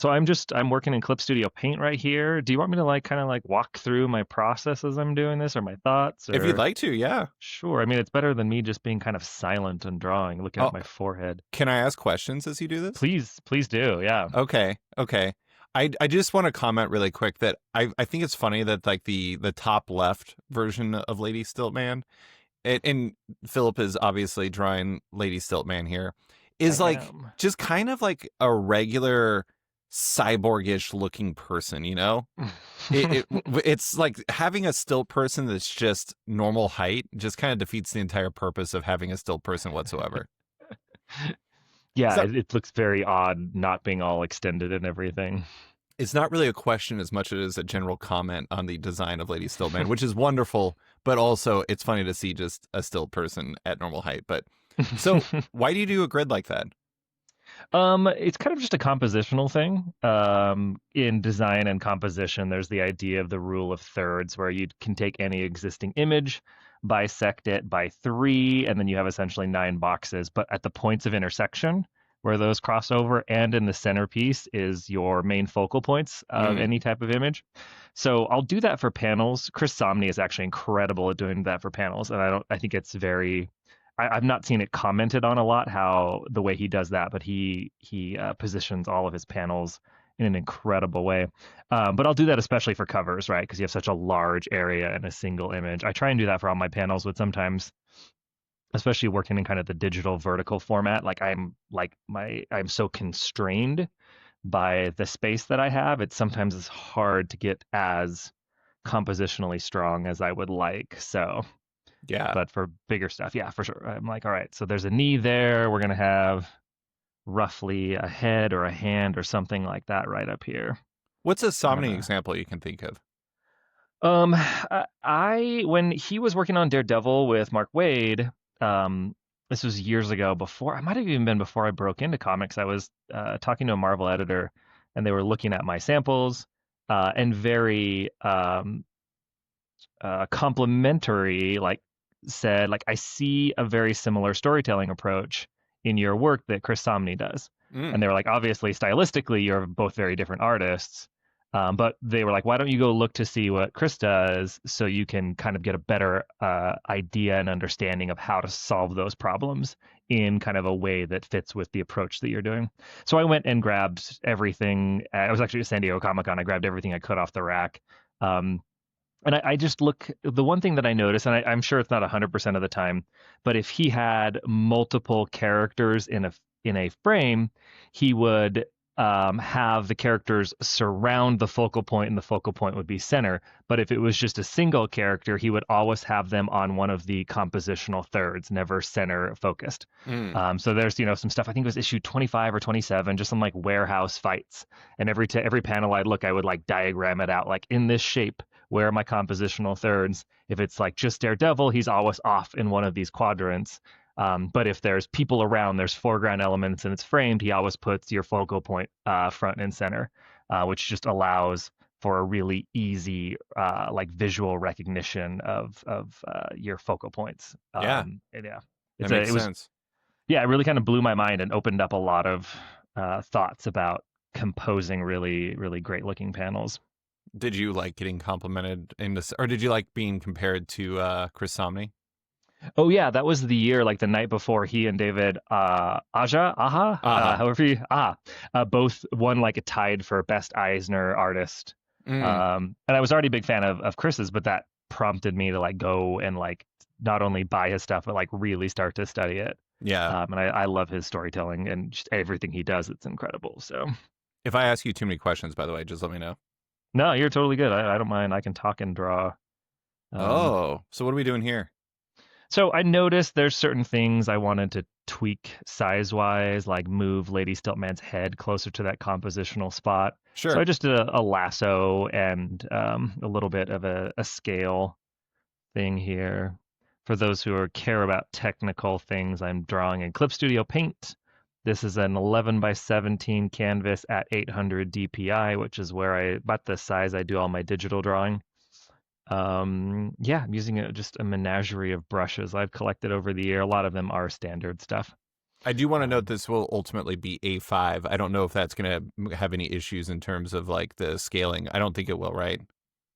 So I'm working in Clip Studio Paint right here. Do you want me to like kind of like walk through my process as I'm doing this or my thoughts If you'd or like to, yeah. sure. I mean, it's better than me just being kind of silent and drawing, looking at Oh, my forehead. can I ask questions as you do this? Please do. Yeah. Okay, okay. I just want to comment really quick that I think it's funny that like the top left version of Lady Stilt-Man, and Philip is obviously drawing Lady Stilt-Man here, I is like am. just kind of like a regular cyborgish looking person, you know? It's like having a stilt person that's just normal height just kind of defeats the entire purpose of having a stilt person whatsoever. Yeah, So it looks very odd not being all extended and everything. it's not really a question as much as it is a general comment on the design of Lady Stilt-Man, which is wonderful, but also it's funny to see just a stilt person at normal height. But so why do you do a grid like that? It's kind of just a compositional thing. In design and composition, there's the idea of the rule of thirds, where you can take any existing image, bisect it by three, and then you have essentially nine boxes. But at the points of intersection, where those cross over, and in the centerpiece is your main focal points of Mm, any type of image. So I'll do that for panels. Chris Somney is actually incredible at doing that for panels, and I think it's very I've not seen it commented on a lot how the way he does that, but he positions all of his panels in an incredible way. But I'll do that especially for covers, right? Because you have such a large area in a single image. I try and do that for all my panels, but sometimes, especially working in kind of the digital vertical format, I'm so constrained by the space that I have. It's sometimes it's hard to get as compositionally strong as I would like. So yeah. but for bigger stuff, yeah, for sure. I'm like, all right, so there's a knee there. We're gonna have roughly a head or a hand or something like that right up here. What's a And Somni example you can think of? I when he was working on Daredevil with Mark Waid, this was years ago. Before I might have even been before I broke into comics. I was talking to a Marvel editor, and they were looking at my samples, and very complimentary, like said, like I see a very similar storytelling approach in your work that Chris Somney does. Mm, And they were like, obviously, stylistically, you're both very different artists. But they were like, why don't you go look to see what Chris does so you can kind of get a better idea and understanding of how to solve those problems in kind of a way that fits with the approach that you're doing. So I went and grabbed everything. I was actually at San Diego Comic Con. I grabbed everything I could off the rack. Um, and I just look, the one thing that I notice, and I'm sure it's not 100% of the time, but if he had multiple characters in a frame, he would have the characters surround the focal point, and the focal point would be center. But if it was just a single character, he would always have them on one of the compositional thirds, never center focused. mm. So there's some stuff. I think it was issue 25 or 27, just some like warehouse fights. And every panel I'd look, I would like diagram it out, like in this shape. Where are my compositional thirds? If it's like just Daredevil, he's always off in one of these quadrants. But if there's people around, there's foreground elements and it's framed, he always puts your focal point front and center, which just allows for a really easy like visual recognition of your focal points. Yeah, And yeah, that makes it was sense. yeah, it really kind of blew my mind and opened up a lot of thoughts about composing really great looking panels. Did you like getting complimented in this, or did you like being compared to Chris Somney? Oh yeah, that was the year, like the night before he and David Uh-huh. however both won like a tied for best Eisner artist. Mm, And I was already a big fan of Chris's, but that prompted me to like go and like not only buy his stuff, but like really start to study it. yeah. And I love his storytelling and just everything he does. It's incredible. So If I ask you too many questions, by the way, just let me know. no, you're totally good. I don't mind. I can talk and draw. Um, Oh, so what are we doing here? So I noticed there's certain things I wanted to tweak size wise, like move Lady Stiltman's head closer to that compositional spot. So I Sure. just did a lasso and a little bit of a scale thing here. For those who care about technical things, I'm drawing in Clip Studio Paint. This is an 11 by 17 canvas at 800 DPI, which is about the size I do all my digital drawing. Yeah, I'm using just a menagerie of brushes I've collected over the year. A lot of them are standard stuff. I do want to note Um, this will ultimately be A5. I don't know if that's going to have any issues in terms of like the scaling. I don't think it will, right?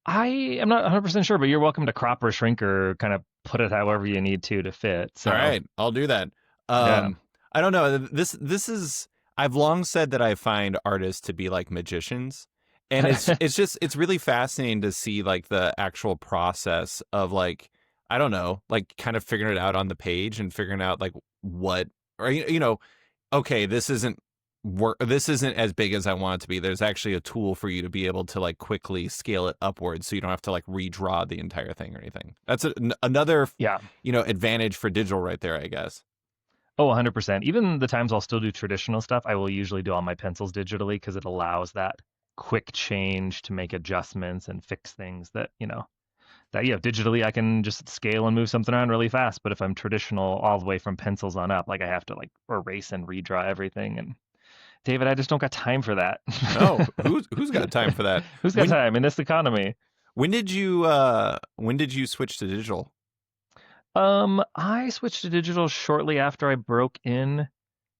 I am not 100% sure, but you're welcome to crop or shrink or kind of put it however you need to fit. All So right, I'll do that. yeah. I don't know. This is I've long said that I find artists to be like magicians. And it's just it's really fascinating to see like the actual process of like I don't know, like kind of figuring it out on the page and figuring out like what or you know, okay, this isn't as big as I want it to be. There's actually a tool for you to be able to like quickly scale it upwards so you don't have to like redraw the entire thing or anything. That's another, Yeah. advantage for digital right there, I guess. Oh, 100%. Even the times I'll still do traditional stuff, I will usually do all my pencils digitally because it allows that quick change to make adjustments and fix things that digitally I can just scale and move something around really fast. But if I'm traditional all the way from pencils on up, like I have to like erase and redraw everything. And David, I just don't got time for that. No, who's got time for that? Who's got When time in this economy? when did you switch to digital? I switched to digital shortly after I broke in.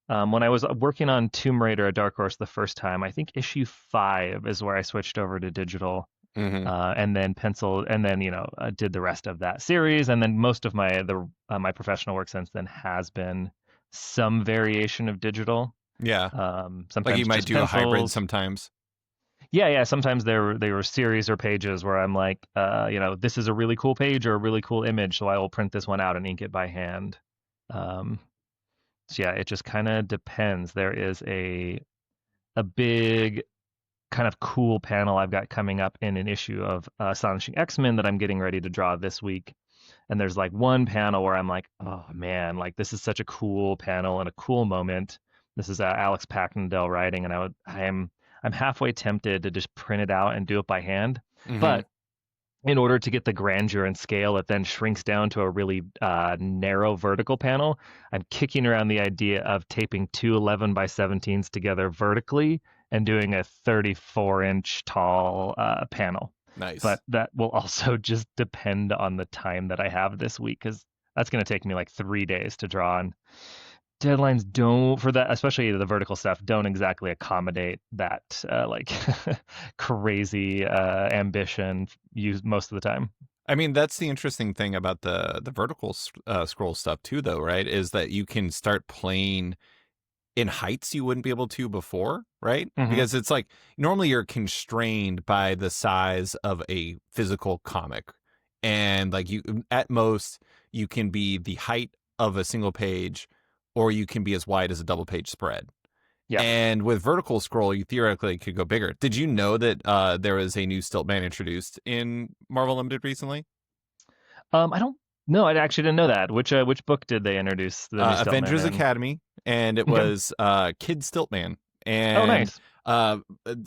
When I was working on Tomb Raider at Dark Horse the first time, I think issue 5 is where I switched over to digital, Mm-hmm. and then pencil, and then did the rest of that series, and then most of my professional work since then has been some variation of digital. Yeah. Like you Sometimes might just do a hybrid pencils. sometimes. Yeah, yeah. Sometimes they were series or pages where I'm like, this is a really cool page or a really cool image, so I will print this one out and ink it by hand. Um, so yeah, it just kind of depends. There is a big kind of cool panel I've got coming up in an issue of Astonishing X-Men that I'm getting ready to draw this week. And there's like one panel where I'm like, oh man, like this is such a cool panel and a cool moment. This is Alex Packendale writing, and I'm halfway tempted to just print it out and do it by hand. Mm-hmm. But in order to get the grandeur and scale, it then shrinks down to a really narrow vertical panel. I'm kicking around the idea of taping two 11 by 17s together vertically and doing a 34-inch tall panel. Nice. But that will also just depend on the time that I have this week because that's going to take me like 3 days to draw. And deadlines don't for that, especially the vertical stuff, don't exactly accommodate that like crazy ambition used most of the time. I mean, that's the interesting thing about the vertical scroll stuff too, though, right? Is that you can start playing in heights you wouldn't be able to before, right? Hmm. Because it's like normally you're constrained by the size of a physical comic, and like you at most you can be the height of a single page, or you can be as wide as a double page spread. Yeah. And with vertical scroll, you theoretically could go bigger. Did you know that there was a new Stilt-Man introduced in Marvel Limited recently? I don't know. I actually didn't know that. Which book did they introduce the new Stilt-Man Avengers in? Academy, and it Okay. was Kid Stilt-Man. Oh, And nice. uh,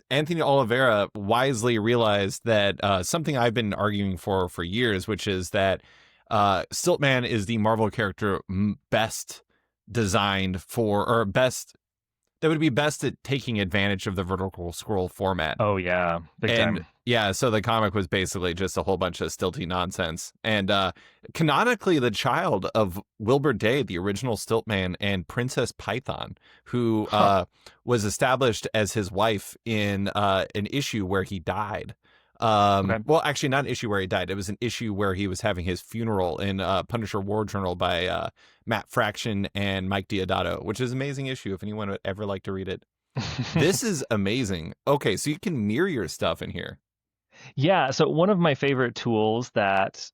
Anthony Oliveira wisely realized that something I've been arguing for years, which is that Stilt-Man is the Marvel character best designed for, or best that would be best at taking advantage of the vertical scroll format. Oh yeah, big And time. yeah, so the comic was basically just a whole bunch of stilty nonsense. And canonically, the child of Wilbur Day, the original Stilt-Man, and Princess Python, who Huh. was established as his wife in an issue where he died. Okay. Well, actually, not an issue where he died. It was an issue where he was having his funeral in Punisher War Journal by Matt Fraction and Mike Diodato, which is an amazing issue if anyone would ever like to read it. This is amazing. Okay, so you can mirror your stuff in here. Yeah. So one of my favorite tools that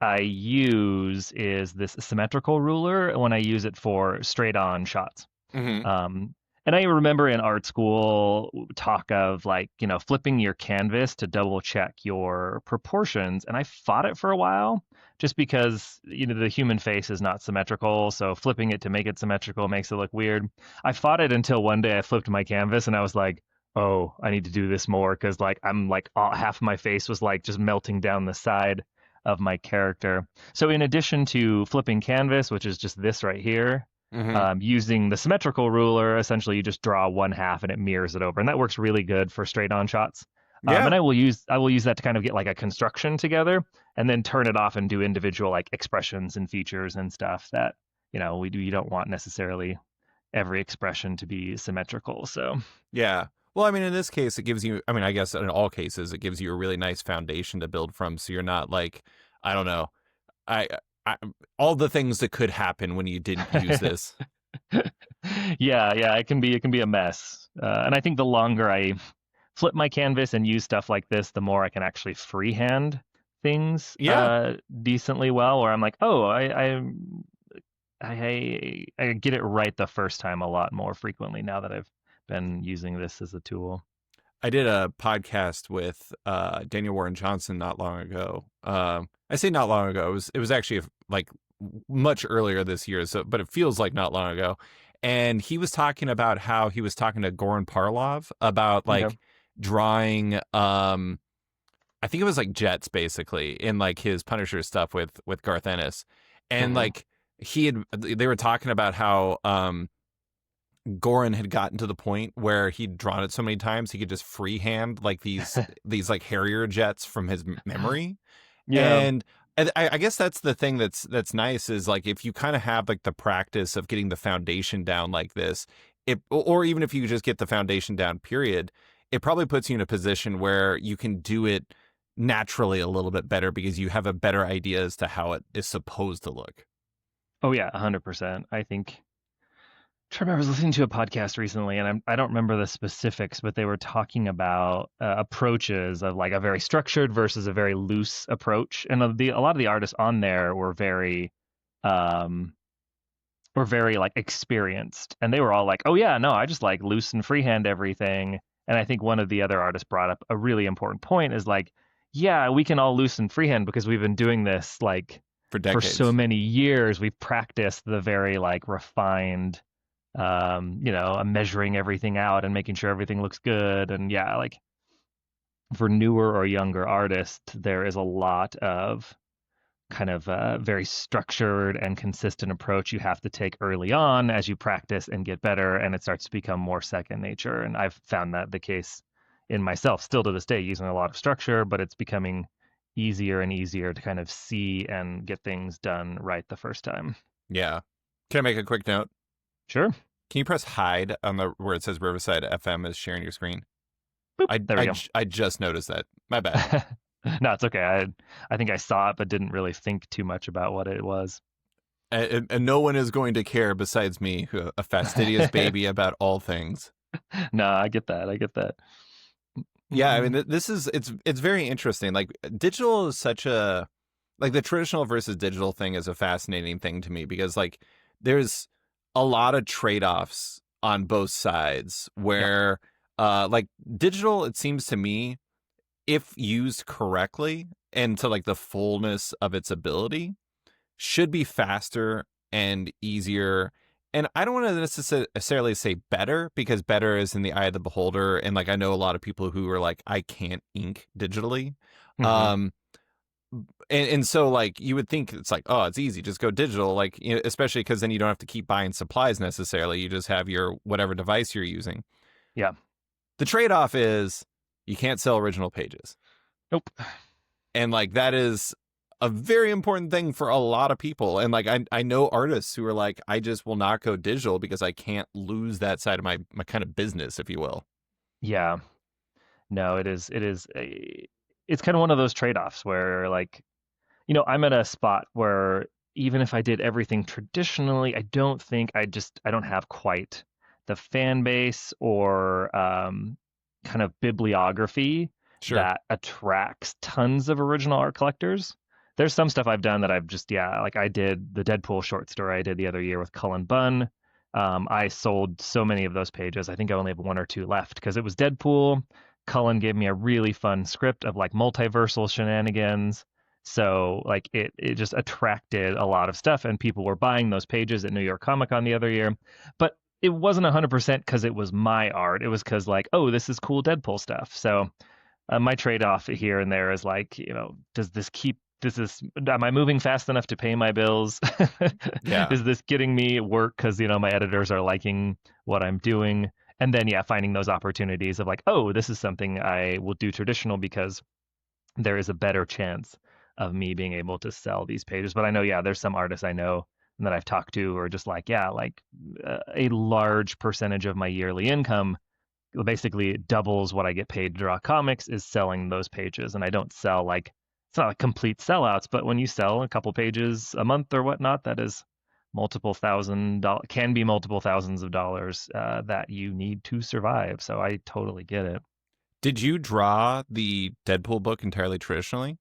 I use is this symmetrical ruler when I use it for straight on shots. Hmm. Um, and I remember in art school talk of like, flipping your canvas to double check your proportions. And I fought it for a while just because, the human face is not symmetrical. So flipping it to make it symmetrical makes it look weird. I fought it until one day I flipped my canvas and I was like, oh, I need to do this more because like I'm like half of my face was like just melting down the side of my character. So in addition to flipping canvas, which is just this right here, Hmm. using the symmetrical ruler, essentially you just draw one half and it mirrors it over, and that works really good for straight on shots. Yeah. And I will use that to kind of get like a construction together, and then turn it off and do individual like expressions and features and stuff that you don't want necessarily. every expression to be symmetrical. So Yeah. Well, I mean, in this case, it gives you, I mean, I guess in all cases, it gives you a really nice foundation to build from. So you're not like, I don't know, I, I all the things that could happen when you didn't use this. yeah, it can be a mess. And I think the longer I flip my canvas and use stuff like this, the more I can actually freehand things Yeah. decently well. Where I'm like, oh, I get it right the first time a lot more frequently now that I've been using this as a tool. I did a podcast with Daniel Warren Johnson not long ago. I say not long ago. It was actually like much earlier this year. So, but it feels like not long ago. And he was talking about how he was talking to Goran Parlov about Okay. like drawing. I think it was like jets basically in like his Punisher stuff with Garth Ennis, and Hmm. like they were talking about how Goran had gotten to the point where he'd drawn it so many times he could just freehand like these like Harrier jets from his memory. Yeah. And I guess that's the thing that's nice is like if you kind of have like the practice of getting the foundation down like this, or even if you just get the foundation down, period, it probably puts you in a position where you can do it naturally a little bit better because you have a better idea as to how it is supposed to look. Oh yeah, 100%. I think. I remember I was listening to a podcast recently, and I don't remember the specifics, but they were talking about approaches of like a very structured versus a very loose approach, and a lot of the artists on there um, were very like experienced, and they were all like, "Oh yeah, no, I just like loose and freehand everything." And I think one of the other artists brought up a really important point is like, yeah, we can all loose and freehand because we've been doing this like For for so decades. many years. We've practiced the very like refined measuring everything out and making sure everything looks good. And yeah, like for newer or younger artists, there is a lot of kind of very structured and consistent approach you have to take early on as you practice and get better, and it starts to become more second nature. And I've found that the case in myself still to this day, using a lot of structure, but it's becoming easier and easier to kind of see and get things done right the first time. Yeah. Can I make a quick note? Sure. Can you press hide on the where it says Riverside FM is sharing your screen? Boop. There we go. I just noticed that. My bad. No, it's okay. I think I saw it, but didn't really think too much about what it was. And no one is going to care besides me, a fastidious baby about all things. No, I get that. I get that. Yeah, I mean, Mm-mm. this is it's very interesting. Like digital is such a like the traditional versus digital thing is a fascinating thing to me because like there's a lot of trade-offs on both sides Yep. where like digital it seems to me if used correctly and to like the fullness of its ability should be faster and easier. And I don't want to necessarily say better because better is in the eye of the beholder. And like I know a lot of people who are like, I can't ink digitally. Hmm. Um, and so like you would think it's like, oh, it's easy, just go digital. Like you know, especially because then you don't have to keep buying supplies necessarily. You just have your whatever device you're using. Yeah. The trade off is you can't sell original pages. Nope. And like that is a very important thing for a lot of people. And like I know artists who are like, I just will not go digital because I can't lose that side of my kind of business, if you will. Yeah. No, it's kind of one of those trade-offs where like, I'm at a spot where even if I did everything traditionally, I don't think I don't have quite the fan base or kind of bibliography Sure. that attracts tons of original art collectors. There's some stuff I've done that I've just, yeah, like I did the Deadpool short story I did the other year with Cullen Bunn. I sold so many of those pages. I think I only have one or two left because it was Deadpool. Cullen gave me a really fun script of like multiversal shenanigans. So like it just attracted a lot of stuff, and people were buying those pages at New York Comic Con the other year. But it wasn't 100% because it was my art. It was because like, oh, this is cool Deadpool stuff. So my trade-off here and there is like, does this keep this is am I moving fast enough to pay my bills? Yeah. Is this getting me work because my editors are liking what I'm doing? And then yeah, finding those opportunities of like, oh, this is something I will do traditional because there is a better chance of me being able to sell these pages. But I know, yeah, there's some artists I know that I've talked to are just like, yeah, like a large percentage of my yearly income, basically it doubles what I get paid to draw comics, is selling those pages. And I don't sell like, it's not like complete sellouts, but when you sell a couple pages a month or whatnot, that is multiple $1,000, can be multiple thousands of dollars that you need to survive. So I totally get it. Did you draw the Deadpool book entirely traditionally,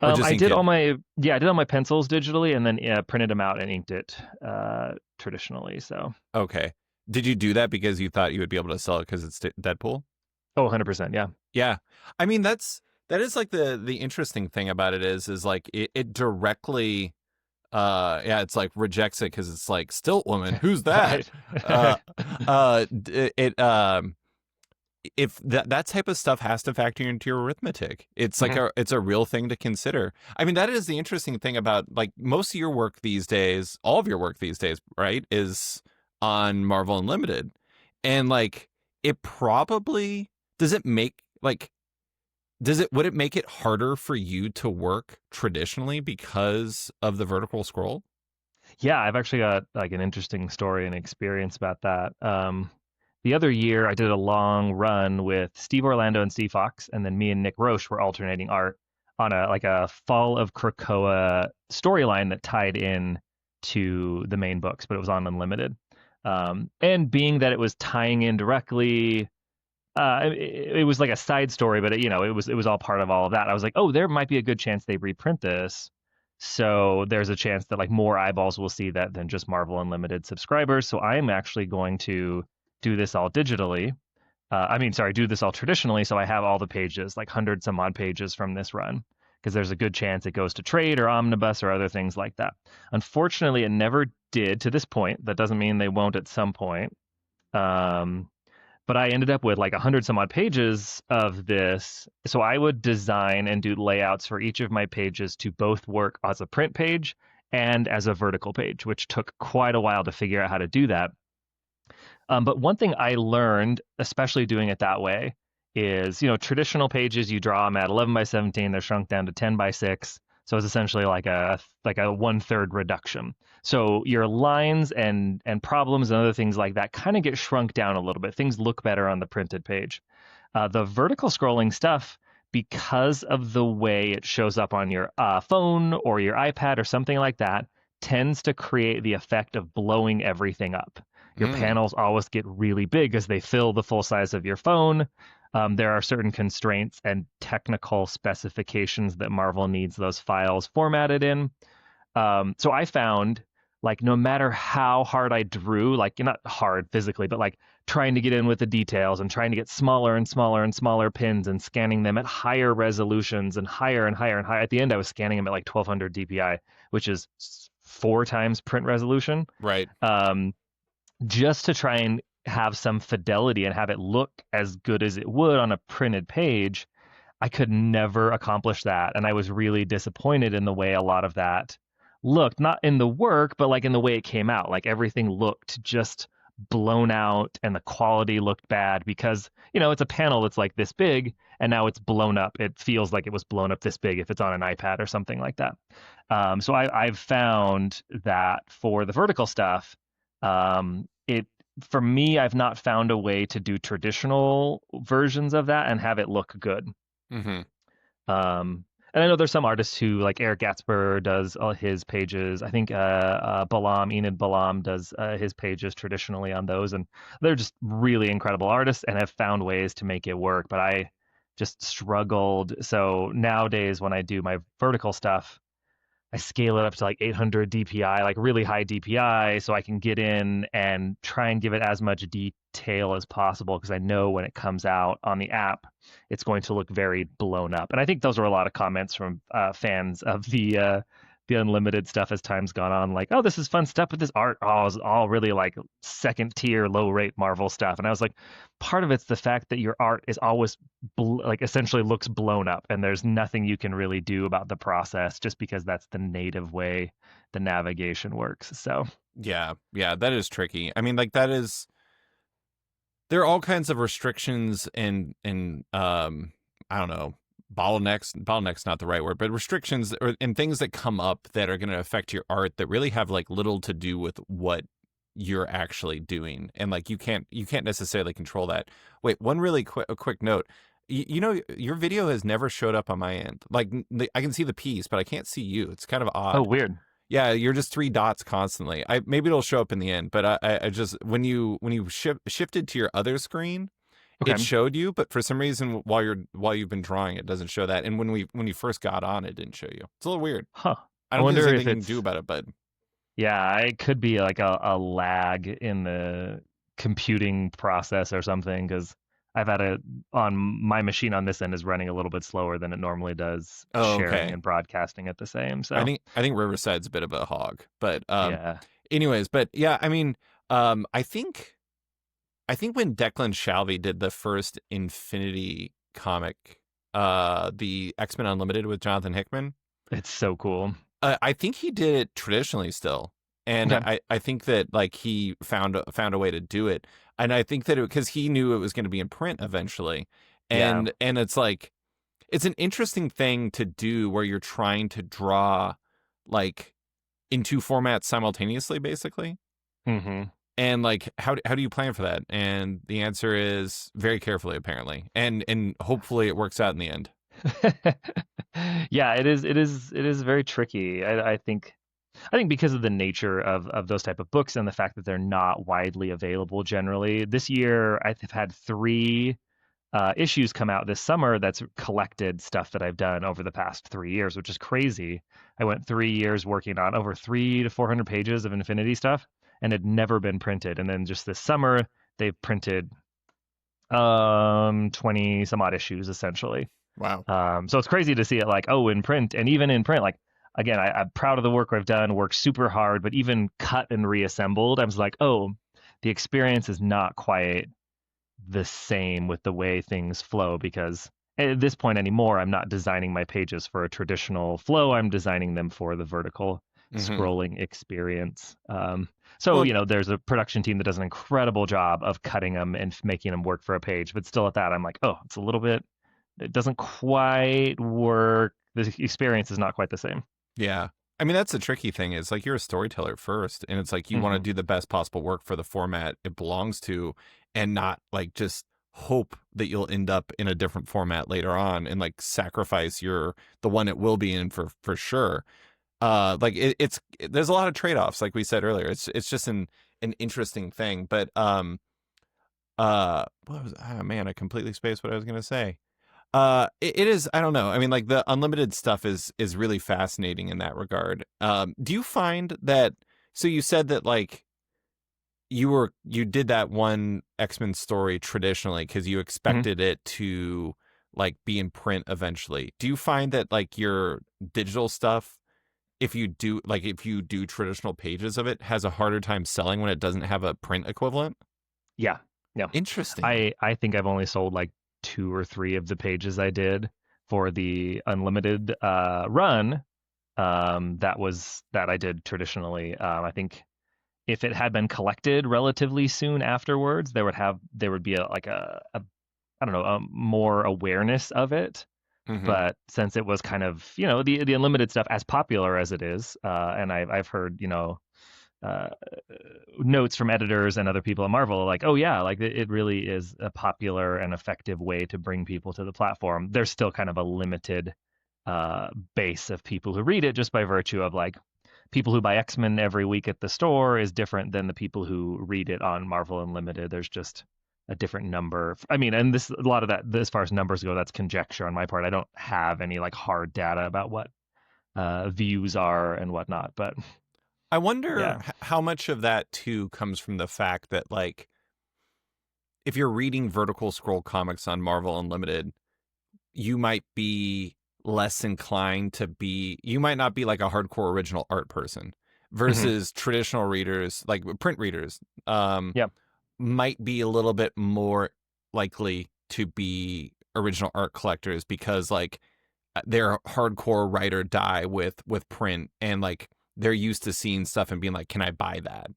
or just I ink did it? all my, yeah, I did all my pencils digitally and then printed them out and inked it traditionally. So, Okay. Did you do that because you thought you would be able to sell it because it's Deadpool? oh, 100%. Yeah. Yeah. I mean, that is like the interesting thing about it is like it directly yeah, it's like rejects it because it's like stilt woman, who's that? Right. Uh it if that type of stuff has to factor into your arithmetic. It's like Mhm. it's a real thing to consider. I mean, that is the interesting thing about like most of your work these days, all of your work these days, right, is on Marvel Unlimited. And like it probably does it make like does it would it make it harder for you to work traditionally because of the vertical scroll? Yeah, I've actually got like an interesting story and experience about that. The other year, I did a long run with Steve Orlando and Steve Fox, and then me and Nick Roche were alternating art on a like a Fall of Krakoa storyline that tied in to the main books, but it was on Unlimited. And being that it was tying in directly, it was like a side story, but it was all part of all of that. I was like, oh, there might be a good chance they reprint this, so there's a chance that like more eyeballs will see that than just Marvel Unlimited subscribers. So I'm actually going to do this all digitally. I mean, sorry, do this all traditionally. So I have all the pages, like hundreds some odd pages from this run, because there's a good chance it goes to trade or omnibus or other things like that. Unfortunately, it never did to this point. That doesn't mean they won't at some point. Um, but I ended up with like 100 some odd pages of this. So I would design and do layouts for each of my pages to both work as a print page and as a vertical page, which took quite a while to figure out how to do that. But one thing I learned, especially doing it that way, is traditional pages you draw them at 11 by 17, they're shrunk down to 10 by 6. So it's essentially like a 1/3 reduction. So your lines and problems and other things like that kind of get shrunk down a little bit. Things look better on the printed page. The vertical scrolling stuff, because of the way it shows up on your phone or your iPad or something like that, tends to create the effect of blowing everything up. Your Mm, panels always get really big as they fill the full size of your phone. There are certain constraints and technical specifications that Marvel needs those files formatted in. So I found like no matter how hard I drew, like not hard physically, but like trying to get in with the details and trying to get smaller and smaller and smaller pins and scanning them at higher resolutions and higher and higher and higher. At the end, I was scanning them at like 1200 DPI, which is 4 times print resolution. right. Um, just to try and have some fidelity and have it look as good as it would on a printed page, I could never accomplish that. And I was really disappointed in the way a lot of that looked, not in the work, but like in the way it came out. Like everything looked just blown out and the quality looked bad because, it's a panel that's like this big and now it's blown up. It feels like it was blown up this big if it's on an iPad or something like that. So I've found that for the vertical stuff, it for me, I've not found a way to do traditional versions of that and have it look good. Hmm. And I know there's some artists who, like Eric Gatzber, does all his pages. I think Enid Balam does his pages traditionally on those, and they're just really incredible artists and have found ways to make it work. But I just struggled. So nowadays, when I do my vertical stuff, I scale it up to like 800 DPI, like really high DPI, so I can get in and try and give it as much detail as possible because I know when it comes out on the app, it's going to look very blown up. And I think those are a lot of comments from fans of the unlimited stuff as time's gone on, like, oh, this is fun stuff, but this art, oh, is all really like second tier, low rate Marvel stuff. And I was like, part of it's the fact that your art is always like essentially looks blown up and there's nothing you can really do about the process just because that's the native way the navigation works. So Yeah, yeah, that is tricky. I mean, like that is there are all kinds of restrictions and I don't know, bottlenecks not the right word, but restrictions and things that come up that are going to affect your art that really have like little to do with what you're actually doing, and like you can't necessarily control that. Wait, one really quick note. You know, your video has never showed up on my end. Like I can see the piece, but I can't see you. It's kind of Oh, odd. weird. Yeah, you're just three dots constantly. Maybe it'll show up in the end, but I just when you shifted to your other screen, Okay. it showed you, but for some reason while you've been drawing, it doesn't show that. And when you first got on, it didn't show you. It's a little weird. Huh. I I don't think there's wonder if anything you can do it's, about it, but yeah, it could be like a lag in the computing process or something, because I've had a on my machine on this end is running a little bit slower than it normally does, oh, sharing okay. and broadcasting at the same. I So think I think Riverside's a bit of a hog, but yeah, anyways, but yeah, I mean, I think when Declan Shalvey did the first Infinity comic, the X-Men Unlimited with Jonathan Hickman, it's so cool. I think he did it traditionally still, and Okay. I think that like he found a way to do it, and I think that because he knew it was going to be in print eventually, Yeah. and it's like it's an interesting thing to do where you're trying to draw like in two formats simultaneously, basically. Hmm. And like, how do you plan for that? And the answer is very carefully, apparently, and hopefully it works out in the end. Yeah, it is very tricky. I think because of the nature of those type of books and the fact that they're not widely available generally. This year, I've had three issues come out this summer that's collected stuff that I've done over the past 3 years, which is crazy. I went 3 years working on over 300 to 400 pages of Infinity stuff and had never been printed. And then just this summer, they've printed 20 some odd issues essentially. Wow. So it's crazy to see it like, oh, in print, and even in print, like again, I'm proud of the work I've done, worked super hard, but even cut and reassembled, I was like, oh, the experience is not quite the same with the way things flow, because at this point anymore, I'm not designing my pages for a traditional flow. I'm designing them for the vertical Hmm. scrolling experience. So, Well, there's a production team that does an incredible job of cutting them and making them work for a page. But still, at that, I'm like, oh, it's a little bit, it doesn't quite work. The experience is not quite the same. yeah. I mean, that's the tricky thing is like you're a storyteller first, and it's like you want to Hmm. do the best possible work for the format it belongs to, and not like just hope that you'll end up in a different format later on and like sacrifice the one it will be in for sure. Like there's a lot of trade-offs, like we said earlier. It's just an interesting thing, but what was oh man, I completely spaced what I was gonna say. It is, I don't know. I mean, like the unlimited stuff is really fascinating in that regard. Do you find that, so you said that like you did that one X-Men story traditionally because you Hmm. expected it to like be in print eventually. Do you find that like your digital stuff, if you do traditional pages of it, has a harder time selling when it doesn't have a print equivalent? Yeah. Yeah. Interesting. I think I've only sold like two or three of the pages I did for the unlimited run. That I did traditionally. I think if it had been collected relatively soon afterwards, there would be a I don't know, more awareness of it. Hmm. But since it was kind of, the unlimited stuff, as popular as it is, and I've heard, uh, notes from editors and other people at Marvel like, oh yeah, like it really is a popular and effective way to bring people to the platform. There's still kind of a limited base of people who read it, just by virtue of like people who buy X-Men every week at the store is different than the people who read it on Marvel Unlimited. There's just a different number. I mean, and this, a lot of that, as far as numbers go, that's conjecture on my part. I don't have any like hard data about what views are and whatnot, but I wonder yeah. how much of that too comes from the fact that like if you're reading vertical scroll comics on Marvel Unlimited, you might be less inclined to be, you might not be like a hardcore original art person Hmm. versus traditional readers, like print readers, Yeah. might be a little bit more likely to be original art collectors because like they're hardcore write or die with print, and like they're used to seeing stuff and being like, can I buy that?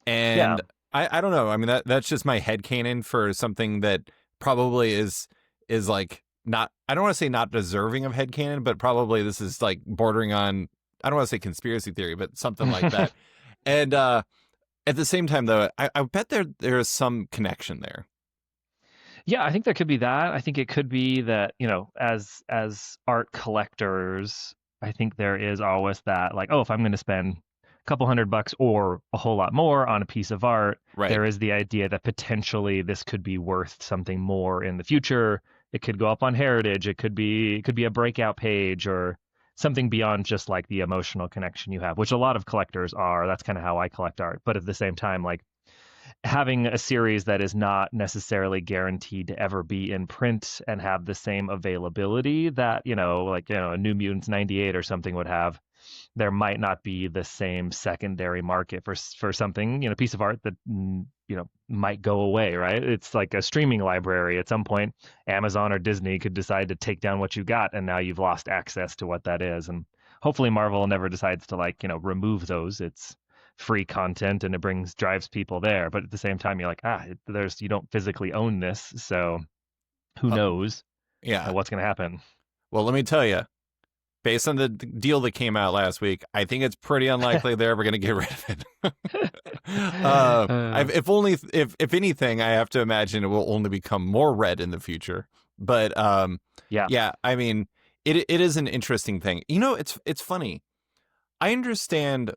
Yeah. And I don't know. I mean, that's just my headcanon for something that probably is like not, I don't want to say not deserving of headcanon, but probably this is like bordering on, I don't want to say conspiracy theory, but something like that. And at the same time, though, I bet there is some connection there. Yeah, I think there could be that. I think it could be that, as art collectors, I think there is always that like, oh, if I'm going to spend a couple $100 or a whole lot more on a piece of art, Right. there is the idea that potentially this could be worth something more in the future. It could go up on Heritage. It could be a breakout page or something beyond just like the emotional connection you have, which a lot of collectors are. That's kind of how I collect art. But at the same time, like having a series that is not necessarily guaranteed to ever be in print and have the same availability that, a New Mutants 98 or something would have, there might not be the same secondary market for something, piece of art that might go away, right? It's like a streaming library. At some point, Amazon or Disney could decide to take down what you got, and now you've lost access to what that is. And hopefully, Marvel never decides to remove those. It's free content and it drives people there. But at the same time, you're like, you don't physically own this, so who Uh, knows yeah. what's going to happen. Well, let me tell you, based on the deal that came out last week, I think it's pretty unlikely they're ever going to get rid of it. If anything, I have to imagine it will only become more red in the future. But Yeah. yeah, I mean, it is an interesting thing. It's funny. I understand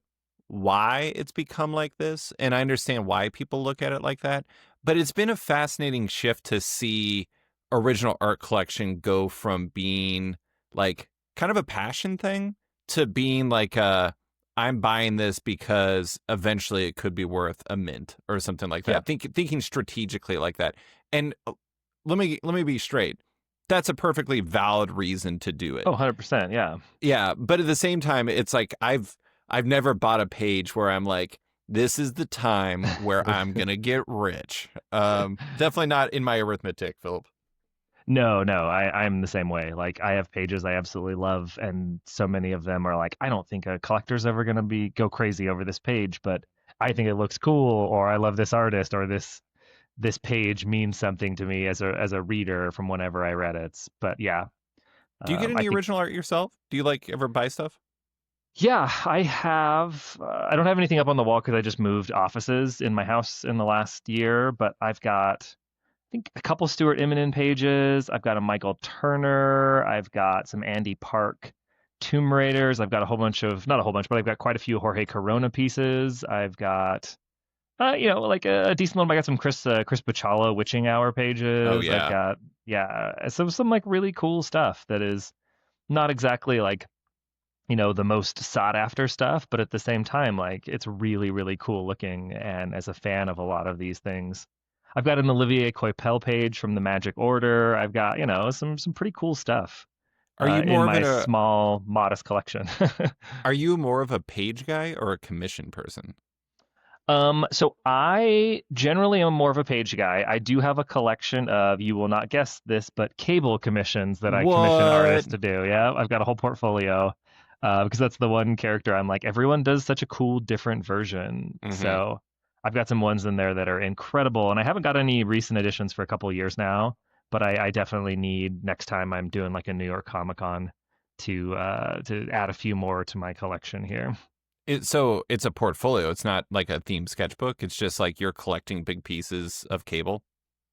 why it's become like this, and I understand why people look at it like that. But it's been a fascinating shift to see original art collection go from being like kind of a passion thing to being like I'm buying this because eventually it could be worth a mint or something like Yeah. that. Thinking strategically like that. And let me be straight. That's a perfectly valid reason to do it. Oh, 100%. Yeah. Yeah, but at the same time, it's like I've never bought a page where I'm like, this is the time where I'm gonna get rich. Definitely not in my arithmetic, Philip. No, no, I'm the same way. Like I have pages I absolutely love, and so many of them are like, I don't think a collector's ever gonna go crazy over this page, but I think it looks cool, or I love this artist, or this page means something to me as a reader from whenever I read it. But yeah, Do you get I any think original art yourself? Do you like ever buy stuff? yeah, I have. I don't have anything up on the wall because I just moved offices in my house in the last year, but I've got think a couple Stuart Immonen pages. I've got a Michael Turner. I've got some Andy Park Tomb Raiders. I've got a whole bunch of, not a whole bunch, but I've got quite a few Jorge Corona pieces. I've got, like a decent one. I got some Chris Bachalo Witching Hour Oh pages. I've yeah. got, yeah, some like really cool stuff that is not exactly like, the most sought after stuff, but at the same time, like it's really, really cool looking. And as a fan of a lot of these things, I've got an Olivier Coipel page from the Magic Order. I've got, some pretty cool stuff Are you in more of my an small, modest collection. are you more of a page guy or a commission person? So I generally am more of a page guy. I do have a collection of, you will not guess this, but cable commissions that I commission What? artists to do. Yeah, I've got a whole portfolio because that's the one character I'm like, everyone does such a cool, different version. Mm-hmm. So I've got some ones in there that are incredible, and I haven't got any recent editions for a couple of years now, but I definitely need next time I'm doing like a New York Comic Con to add a few more to my collection here. So it's a portfolio. It's not like a themed sketchbook. It's just like you're collecting big pieces of cable.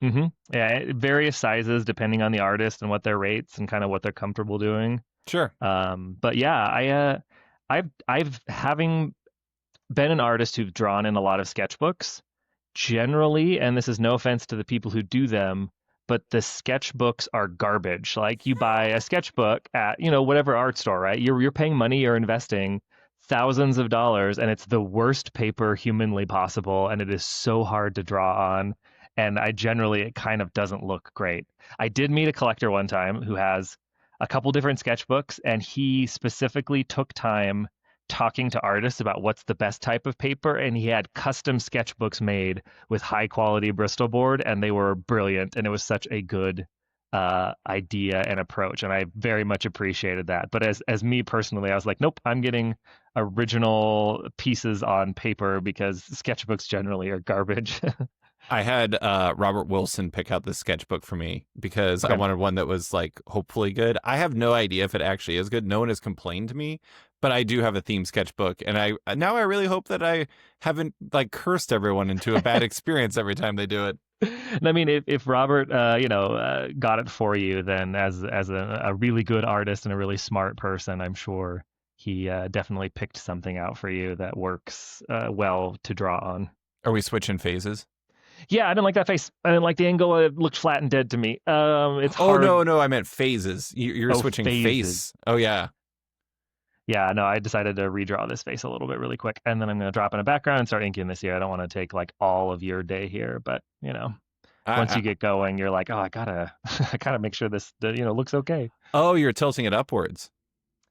Yeah, various sizes depending on the artist and what their rates and kind of what they're comfortable doing. Sure. But yeah, I've having been an artist who've drawn in a lot of sketchbooks generally, and this is no offense to the people who do them, but the sketchbooks are garbage. Like you buy a sketchbook at, whatever art store, right? You're paying money, you're investing thousands of dollars, and it's the worst paper humanly possible, and it is so hard to draw on. And it kind of doesn't look great. I did meet a collector one time who has a couple different sketchbooks, and he specifically took time talking to artists about what's the best type of paper, and he had custom sketchbooks made with high quality Bristol board, and they were brilliant, and it was such a good idea and approach, and I very much appreciated that. But as me personally, I was like, nope, I'm getting original pieces on paper because sketchbooks generally are garbage. I had Robert Wilson pick out this sketchbook for me because I Okay. wanted one that was like hopefully good. I have no idea if it actually is good. No one has complained to me, but I do have a theme sketchbook, and I really hope that I haven't like cursed everyone into a bad experience every time they do it. And I mean, if Robert, got it for you, then as a really good artist and a really smart person, I'm sure he definitely picked something out for you that works well to draw on. Are we switching phases? Yeah, I didn't like that face. I didn't like the angle. It looked flat and dead to me. It's Oh hard. no, no, I meant phases. You're Oh, switching phases. face. Oh yeah. Yeah, no, I decided to redraw this face a little bit really quick, and then I'm gonna drop in a background and start inking this here. I don't want to take like all of your day here, but once I, you get going, you're like, oh, I gotta, I gotta make sure this, looks okay. oh, you're tilting it upwards.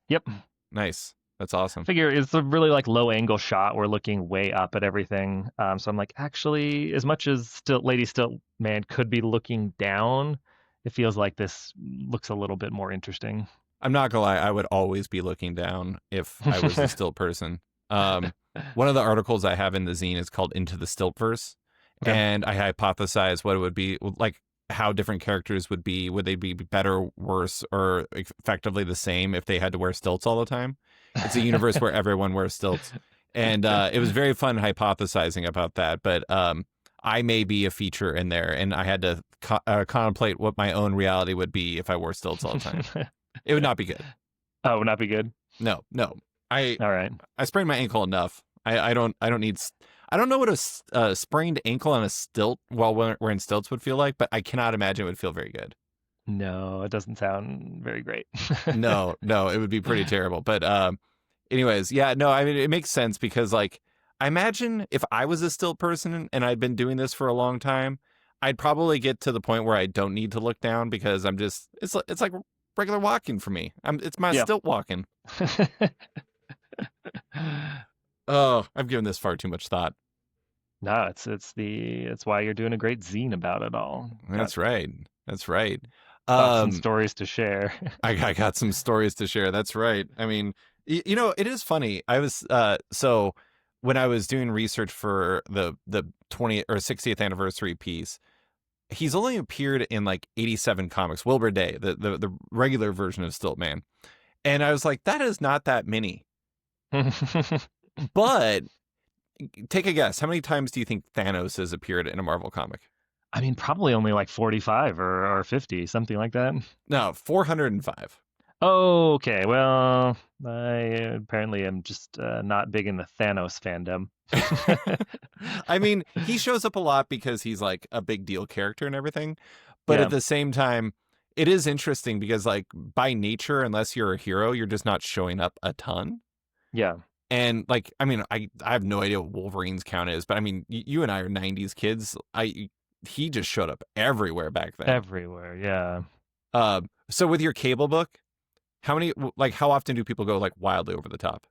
Yep. Nice. That's awesome. Figure it's a really like low angle shot. We're looking way up at everything. So I'm like, actually, as much as Lady Stilt Man could be looking down, it feels like this looks a little bit more interesting. I'm not gonna lie, I would always be looking down if I was a stilt person. One of the articles I have in the zine is called Into the Stiltverse, Okay. and I hypothesize what it would be like, how different characters would be. Would they be better, worse, or effectively the same if they had to wear stilts all the time? It's a universe where everyone wears stilts, and it was very fun hypothesizing about that. But I may be a feature in there, and I had to contemplate what my own reality would be if I wore stilts all the time. It would not be good. Oh, would not be good. No, no. I All right. I sprained my ankle enough. I don't need. I don't know what a sprained ankle on a stilt while wearing stilts would feel like, but I cannot imagine it would feel very good. No, it doesn't sound very great. No, no, it would be pretty terrible. But anyways, yeah, no, I mean it makes sense because like I imagine if I was a stilt person and I'd been doing this for a long time, I'd probably get to the point where I don't need to look down because I'm just it's like regular walking for me. It's my Yeah. stilt walking. Oh, I've given this far too much thought. No, it's why you're doing a great zine about it all. Got That's right. That's right. thoughts and Um, stories to share. I got some stories to share. That's right. I mean, it is funny. I was so when I was doing research for the 20th or 60th anniversary piece, he's only appeared in like 87 comics. Wilbur Day, the regular version of Stilt-Man, and I was like, that is not that many. But take a guess. How many times do you think Thanos has appeared in a Marvel comic? I mean, probably only like 45 or 50, something like that. No, 405. Oh, okay. Well, I apparently am just not big in the Thanos fandom. I mean, he shows up a lot because he's like a big deal character and everything. But Yeah, at the same time, it is interesting because like by nature, unless you're a hero, you're just not showing up a ton. yeah, And like, I mean, I have no idea what Wolverine's count is, but I mean, you and I are 90s kids. He just showed up everywhere back then. everywhere. Yeah. So with your cable book, how often do people go like wildly over the top?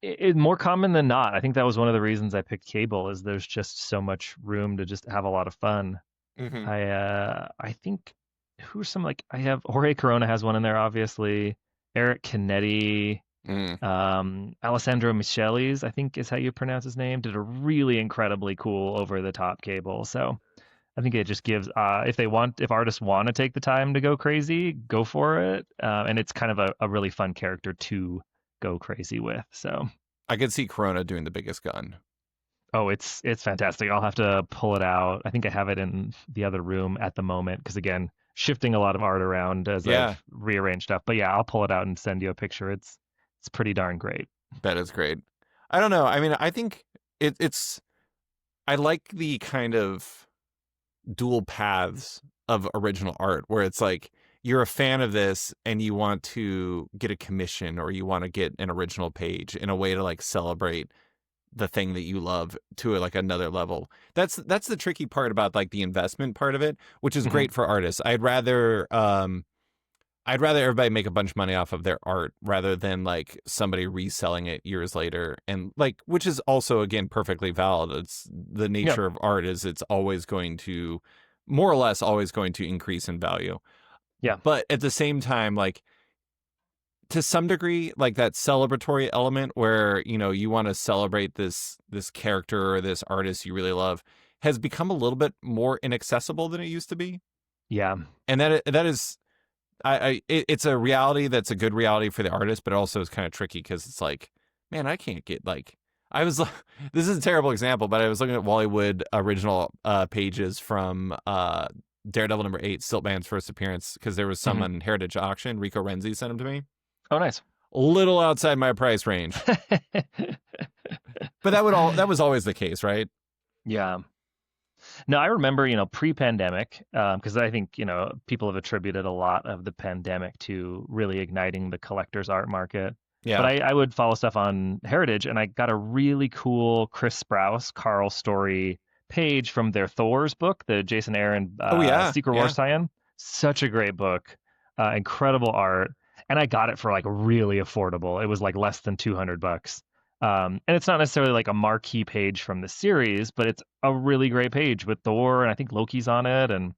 It's more common than not. I think that was one of the reasons I picked cable is there's just so much room to just have a lot of fun. Mm-hmm. I think who's some like I have Jorge Corona has one in there obviously. Eric Canetti, Mm. Alessandro Michelis, I think is how you pronounce his name, did a really incredibly cool over the top cable. So I think it just gives if artists want to take the time to go crazy, go for it. And it's kind of a really fun character to go crazy with. So I could see Corona doing the biggest gun. oh, it's fantastic. I'll have to pull it out. I think I have it in the other room at the moment because again, shifting a lot of art around as Yeah, I've rearranged stuff. But yeah, I'll pull it out and send you a picture. It's pretty darn great. that is great. I don't know. I mean, I think it's I like the kind of dual paths of original art where it's like you're a fan of this and you want to get a commission or you want to get an original page in a way to like celebrate the thing that you love to like another level. That's the tricky part about like the investment part of it, which is Mhm. great for artists. I'd rather everybody make a bunch of money off of their art rather than like somebody reselling it years later. And like, which is also, again, perfectly valid. It's the Yeah, nature of art is it's always going to, more or less, always going to increase in value. yeah, But at the same time, like to some degree, like that celebratory element where, you want to celebrate this character or this artist you really love has become a little bit more inaccessible than it used to be. Yeah. And that is it's a reality that's a good reality for the artist, but it also is kind of tricky because it's like, man, I can't get like I was this is a terrible example, but I was looking at Wallywood original pages from Daredevil #8, Stilt-Man's first appearance, because there was some Hmm. on Heritage Auction. Rico Renzi sent them to me. Oh, nice. A little outside my price range, but that was always the case, right? Yeah. No, I remember, pre-pandemic, because I think, people have attributed a lot of the pandemic to really igniting the collector's art market. But Yeah. I would follow stuff on Heritage, and I got a really cool Chris Sprouse, Carl Story page from their Thor's book, the Jason Aaron Oh yeah, Secret yeah. Wars tie-in. Such a great book, incredible art, and I got it for like really affordable. It was like less than $200. And it's not necessarily like a marquee page from the series, but it's a really great page with Thor and I think Loki's on it. And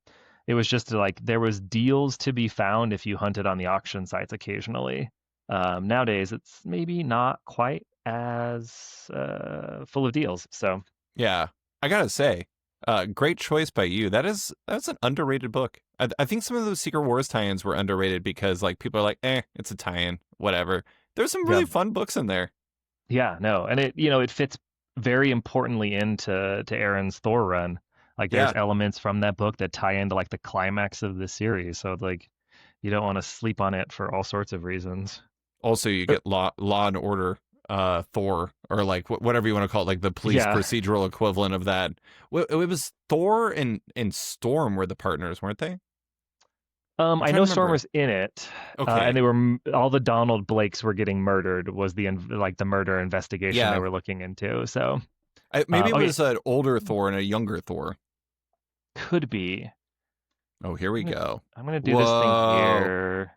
it was just like there was deals to be found if you hunted on the auction sites occasionally. Nowadays, it's maybe not quite as full of deals. So Yeah, I gotta say, great choice by you. That's an underrated book. I think some of those Secret Wars tie-ins were underrated because like people are like, it's a tie-in, whatever. There's some yeah, really fun books in there. yeah, no, and it fits very importantly into Aaron's Thor run. Like there's Yeah. elements from that book that tie into like the climax of the series. So it's like you don't want to sleep on it for all sorts of reasons. Also, you But get Law and Order, Thor, or like whatever you want to call it, like the police yeah, procedural equivalent of that. It was Thor and Storm were the partners, weren't they? I'm I trying know to Storm remember. was in it, and Okay. they were all the Donald Blakes were getting murdered was like the murder investigation they Yeah. were looking into. So Maybe it okay, was an older Thor and a younger Thor. could be. Oh, here we I'm gonna, go. I'm gonna do this thing Whoa. here.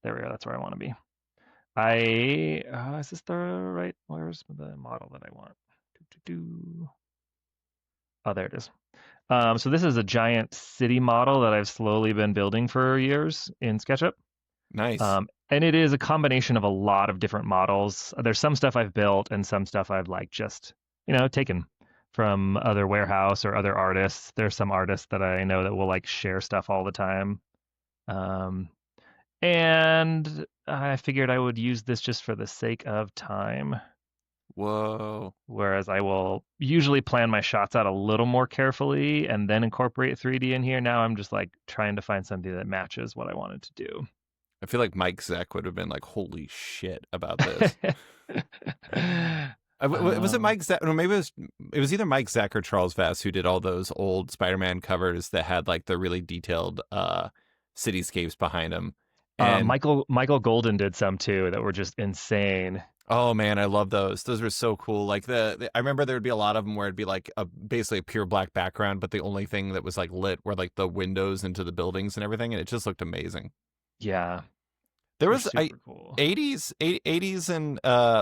There we go. That's where I want to be. Is this the right? Where's the model that I want? Do. Oh, there it is. So this is a giant city model that I've slowly been building for years in SketchUp. Nice. And it is a combination of a lot of different models. There's some stuff I've built and some stuff I've like just, taken from other warehouse or other artists. There's some artists that I know that will like share stuff all the time. Um, and I figured I would use this just for the sake of time. Whoa. Whereas I will usually plan my shots out a little more carefully and then incorporate 3D in here. Now I'm just like trying to find something that matches what I wanted to do. I feel like Mike Zeck would have been like, holy shit about this. Was it um, Mike Zeck? No, maybe it was either Mike Zeck or Charles Vess who did all those old Spider-Man covers that had like the really detailed cityscapes behind them. And Michael Golden did some too that were just insane. oh man, I love those. Those were so cool. Like I remember there would be a lot of them where it'd be like basically a pure black background, but the only thing that was like lit were like the windows into the buildings and everything, and it just looked amazing. Yeah, There they're was super cool. 80s and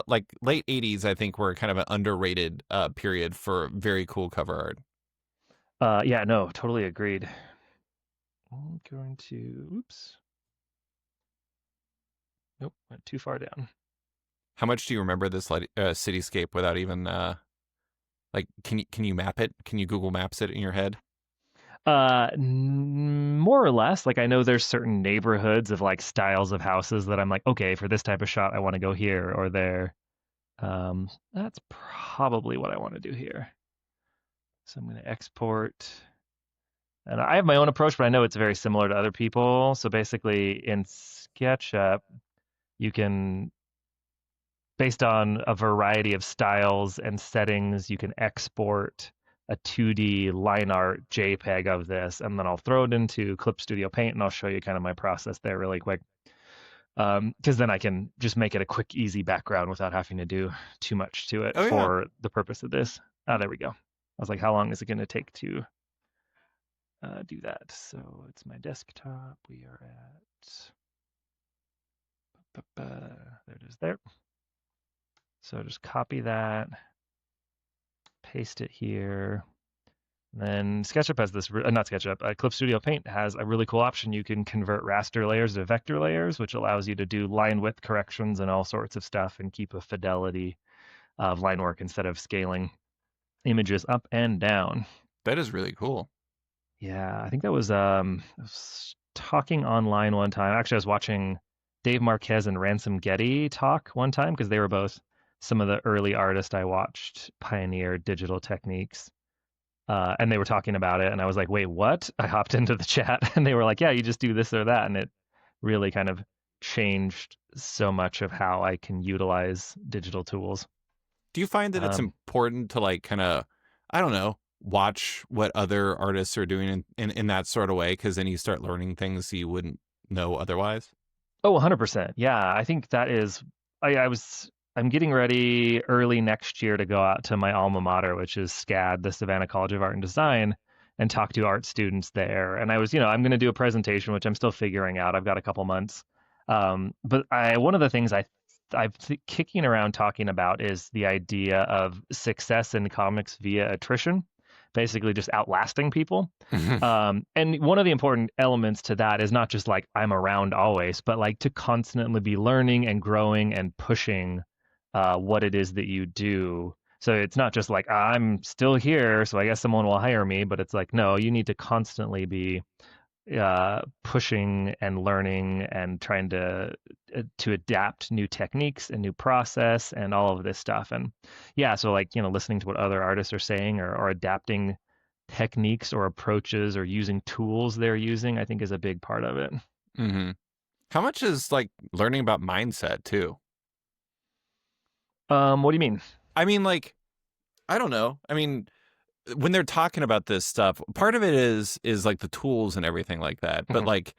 like late 80s I think were kind of an underrated period for very cool cover art. Yeah, no, totally agreed. I'm going to, oops, nope, went too far down. How much do you remember this cityscape without even like can you map it? Can you Google Maps it in your head? More or less. Like I know there's certain neighborhoods of like styles of houses that I'm like, okay, for this type of shot, I want to go here or there. That's probably what I want to do here. So I'm going to export. And I have my own approach, but I know it's very similar to other people. So basically in SketchUp, you can, based on a variety of styles and settings, you can export a 2D line art JPEG of this, and then I'll throw it into Clip Studio Paint, and I'll show you kind of my process there really quick. Because then I can just make it a quick, easy background without having to do too much to it Oh yeah. for the purpose of this. Ah, there we go. I was like, how long is it going to take to do that? So it's my desktop. We are at, there it is there. So just copy that, paste it here. And SketchUp has this, not SketchUp, Clip Studio Paint has a really cool option. You can convert raster layers to vector layers, which allows you to do line width corrections and all sorts of stuff and keep a fidelity of line work instead of scaling images up and down. That is really cool. Yeah, I think that was I was talking online one time. Actually, I was watching Dave Marquez and Ransom Getty talk one time because they were both some of the early artists I watched pioneer digital techniques. And they were talking about it, and I was like, "Wait, what?" I hopped into the chat, and they were like, "Yeah, you just do this or that," and it really kind of changed so much of how I can utilize digital tools. Do you find that it's Um, important to like kind of, I don't know, watch what other artists are doing in that sort of way? Because then you start learning things you wouldn't know otherwise. Oh, 100%. Yeah, I think that is. I'm getting ready early next year to go out to my alma mater, which is SCAD, the Savannah College of Art and Design, and talk to art students there. And I'm going to do a presentation, which I'm still figuring out. I've got a couple months. But one of the things kicking around talking about is the idea of success in comics via attrition, basically just outlasting people. And one of the important elements to that is not just like I'm around always, but like to constantly be learning and growing and pushing what it is that you do. So it's not just like I'm still here, so I guess someone will hire me, but it's like, no, you need to constantly be pushing and learning and trying to adapt new techniques and new process and all of this stuff. And yeah, so like listening to what other artists are saying or adapting techniques or approaches or using tools they're using, I think is a big part of it. hmm How much is like learning about mindset too? What do you mean? I mean, like, I don't know. I mean, when they're talking about this stuff, part of it is like the tools and everything like that, but Mhm. like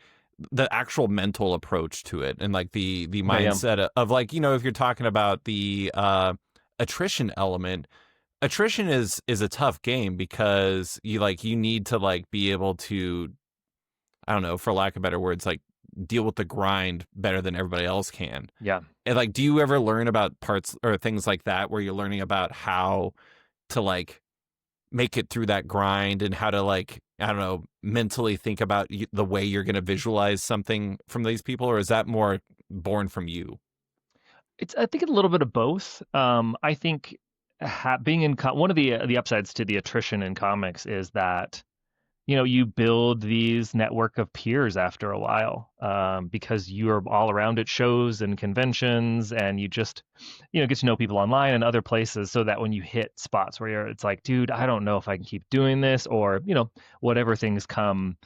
the actual mental approach to it and like the Okay, yeah. mindset of like, if you're talking about the attrition element, attrition is a tough game because you need to like be able to, I don't know, for lack of better words, like deal with the grind better than everybody else can. Yeah. And like, do you ever learn about parts or things like that where you're learning about how to like make it through that grind and how to like, I don't know, mentally think about the way you're going to visualize something from these people, or is that more born from you? I think it's a little bit of both. I think being in one of the upsides to the attrition in comics is that you build these network of peers after a while, because you're all around at shows and conventions, and you just, get to know people online and other places, so that when you hit spots where it's like, dude, I don't know if I can keep doing this, or, whatever things come,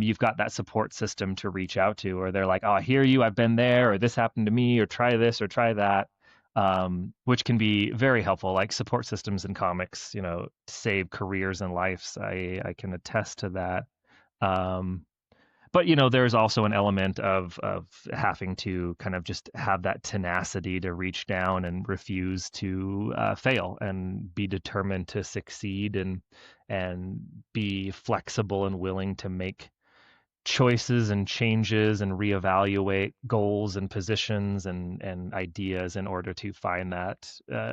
you've got that support system to reach out to, or they're like, oh, I hear you, I've been there, or this happened to me, or try this or try that. Which can be very helpful, like support systems in comics, save careers and lives. I can attest to that. Um, but there's also an element of having to kind of just have that tenacity to reach down and refuse to fail and be determined to succeed and be flexible and willing to make choices and changes and reevaluate goals and positions and ideas in order to find that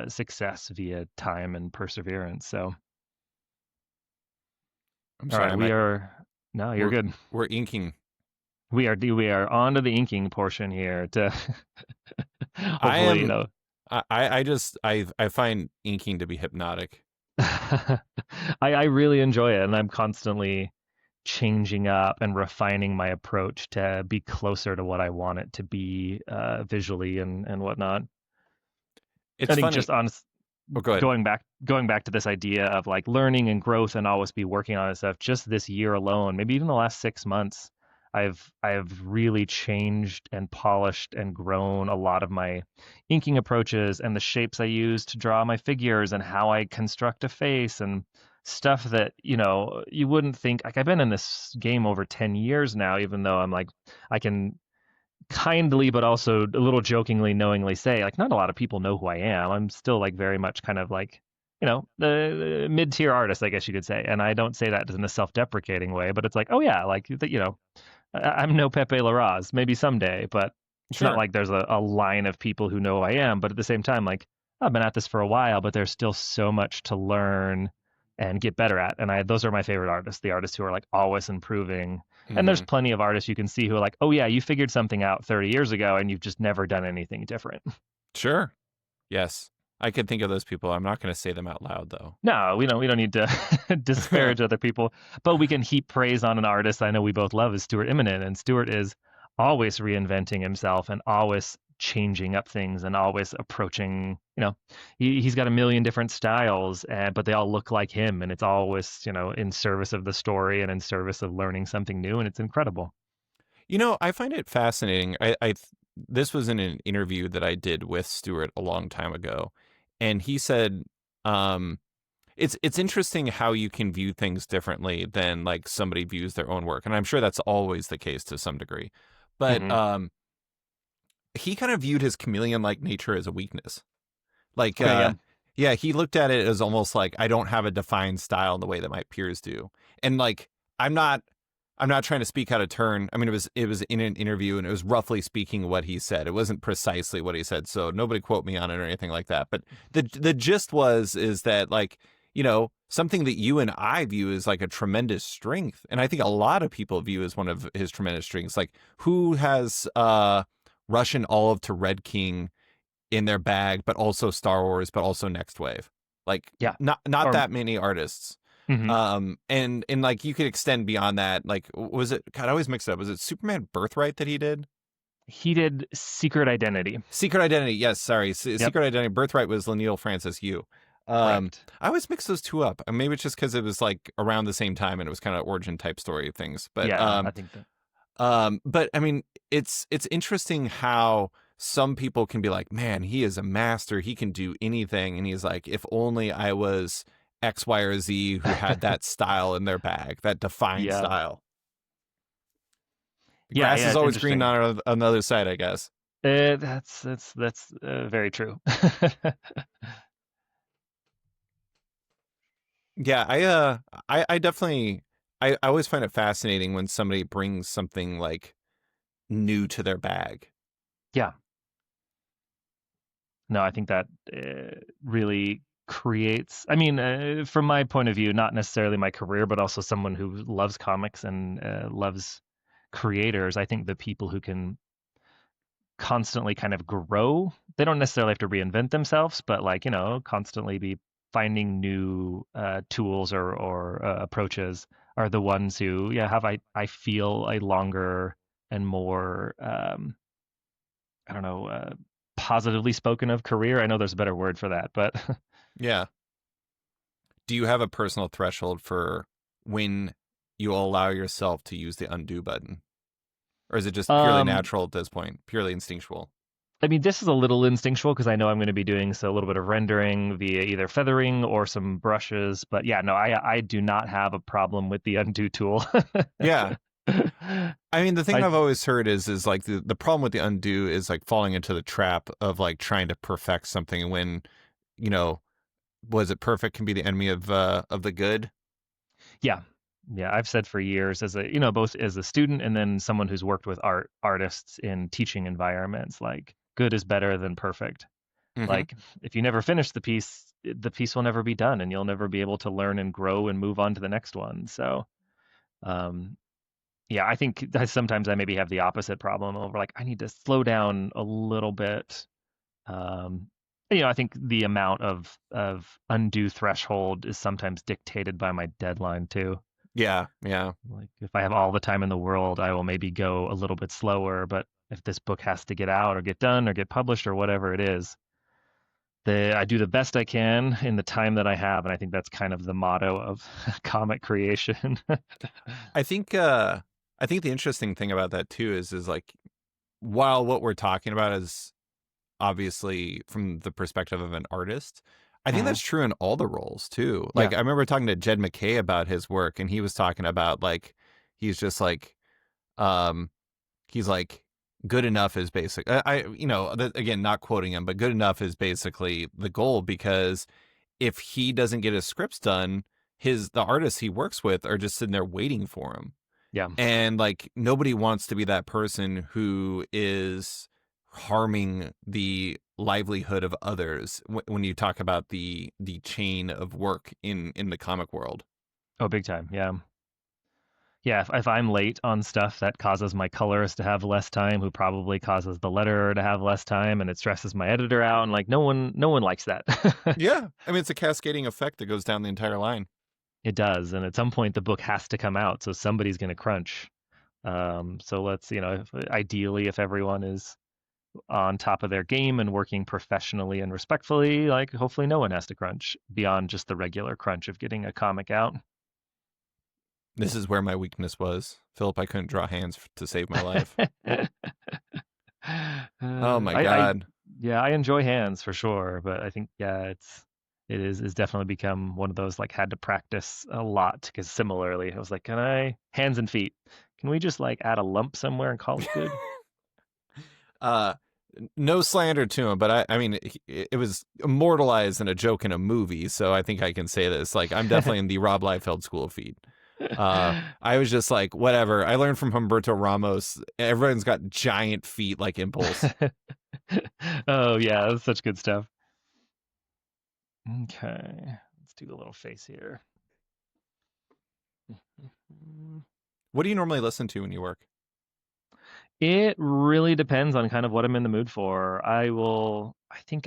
success via time and perseverance. So, I'm all sorry, right, we are. No, you're we're good. we're inking. We are on to the inking portion here to I hopefully, am. I find inking to be hypnotic. I really enjoy it, and I'm constantly changing up and refining my approach to be closer to what I want it to be visually and whatnot. I It's think funny. just on Oh, go ahead. going back to this idea of like learning and growth and always be working on this stuff. Just this year alone, maybe even the last 6 months, I've really changed and polished and grown a lot of my inking approaches and the shapes I use to draw my figures and how I construct a face and stuff that you wouldn't think. Like I've been in this game over 10 years now, even though I'm like I can kindly but also a little jokingly knowingly say like not a lot of people know who I am. I'm still like very much kind of like the mid-tier artist, I guess you could say, and I don't say that in a self-deprecating way, but it's like, oh yeah, like I'm no Pepe Larraz, maybe someday, but it's not Sure. like there's a line of people who know who I am. But at the same time, like I've been at this for a while, but there's still so much to learn and get better at. And those are my favorite artists, the artists who are like always improving. And there's Hmm. plenty of artists you can see who are like, oh yeah, you figured something out 30 years ago and you've just never done anything different. Sure. Yes. I could think of those people. I'm not going to say them out loud though. No, we don't need to disparage other people, but we can heap praise on an artist I know we both love is Stuart Immonen, and Stuart is always reinventing himself and always changing up things and always approaching, he's got a million different styles, but they all look like him, and it's always, in service of the story and in service of learning something new, and it's incredible. I find it fascinating. This was in an interview that I did with Stuart a long time ago, and he said, um, it's interesting how you can view things differently than like somebody views their own work, and I'm sure that's always the case to some degree. But Hmm. he kind of viewed his chameleon-like nature as a weakness. Like, Okay, yeah. yeah, he looked at it as almost like I don't have a defined style in the way that my peers do, and like I'm not I'm not trying to speak out of turn. I mean, it was in an interview, and it was roughly speaking what he said. It wasn't precisely what he said, so nobody quote me on it or anything like that. But the gist is that like something that you and I view as like a tremendous strength, and I think a lot of people view as one of his tremendous strengths. Like who has Russian Olive to Red King in their bag, but also Star Wars, but also Next Wave. Like Yeah. not Or that many artists. mhm. And like you could extend beyond that. Like was it? God, I always mix it up. Was it Superman Birthright that he did? He did Secret Identity. Secret Identity. Yes, sorry. Yep. Secret Identity. Birthright was Lanil Francis Yu. Correct. I always mix those two up. Maybe it's just because it was like around the same time and it was kind of origin type story things. Yeah, I think that. But I mean, it's interesting how some people can be like, man, he is a master. He can do anything. And he's like, if only I was X, Y, or Z who had that style in their bag, that defined Yeah. style. The Yeah, grass yeah, is it's always green interesting. on the other side, I guess. That's very true. Yeah, I definitely I always find it fascinating when somebody brings something like new to their bag. Yeah. No, I think that really creates, I mean, from my point of view, not necessarily my career, but also someone who loves comics and loves creators. I think the people who can constantly kind of grow, they don't necessarily have to reinvent themselves, but like, constantly be finding new tools or approaches are the ones who, yeah, have, I feel, a longer and more, I don't know, positively spoken of career. I know there's a better word for that, but Yeah. Do you have a personal threshold for when you allow yourself to use the undo button? Or is it just purely um, natural at this point, purely instinctual? I mean, this is a little instinctual because I know I'm going to be doing a little bit of rendering via either feathering or some brushes. But yeah, no, I do not have a problem with the undo tool. Yeah. I mean, the thing I I've always heard is like the problem with the undo is like falling into the trap of like trying to perfect something when, you know, was it perfect can be the enemy of the good. Yeah, yeah, I've said for years as a, both as a student and then someone who's worked with artists in teaching environments, like good is better than perfect. Hmm. Like if you never finish the piece will never be done and you'll never be able to learn and grow and move on to the next one. So, um, yeah, I think that sometimes I maybe have the opposite problem over like I need to slow down a little bit. Um, I think the amount of undue threshold is sometimes dictated by my deadline too. Yeah, yeah. Like if I have all the time in the world, I will maybe go a little bit slower, but if this book has to get out or get done or get published or whatever it is, I do the best I can in the time that I have, and I think that's kind of the motto of comic creation. I think the interesting thing about that too is like while what we're talking about is obviously from the perspective of an artist, I think Mhm. that's true in all the roles too. Yeah, Like I remember talking to Jed McKay about his work, and he was talking about like he's just like um he's like good enough is basic. Again, not quoting him, but good enough is basically the goal because if he doesn't get his scripts done, the artists he works with are just sitting there waiting for him. yeah, And like nobody wants to be that person who is harming the livelihood of others when you talk about the chain of work in the comic world. Oh, big time. Yeah. Yeah, if I'm late on stuff, that causes my colorist to have less time, who probably causes the letterer to have less time, and it stresses my editor out. And like no one likes that. Yeah, I mean it's a cascading effect that goes down the entire line. It does, and at some point the book has to come out, so somebody's going to crunch. So let's, ideally, if everyone is on top of their game and working professionally and respectfully, like hopefully no one has to crunch beyond just the regular crunch of getting a comic out. This is where my weakness was, Philip. I couldn't draw hands to save my life. Oh my I god. yeah, I enjoy hands for sure, but I think yeah, it is definitely become one of those like had to practice a lot because similarly, I was like, can I hands and feet? Can we just like add a lump somewhere and call it good? uh no slander to him, but I mean it was immortalized in a joke in a movie, so I think I can say this. Like I'm definitely in the Rob Liefeld school of feet. I was just like, whatever. I learned from Humberto Ramos. Everyone's got giant feet like Impulse. Oh yeah, that's such good stuff. Okay, let's do the little face here. What do you normally listen to when you work? It really depends on kind of what I'm in the mood for. I think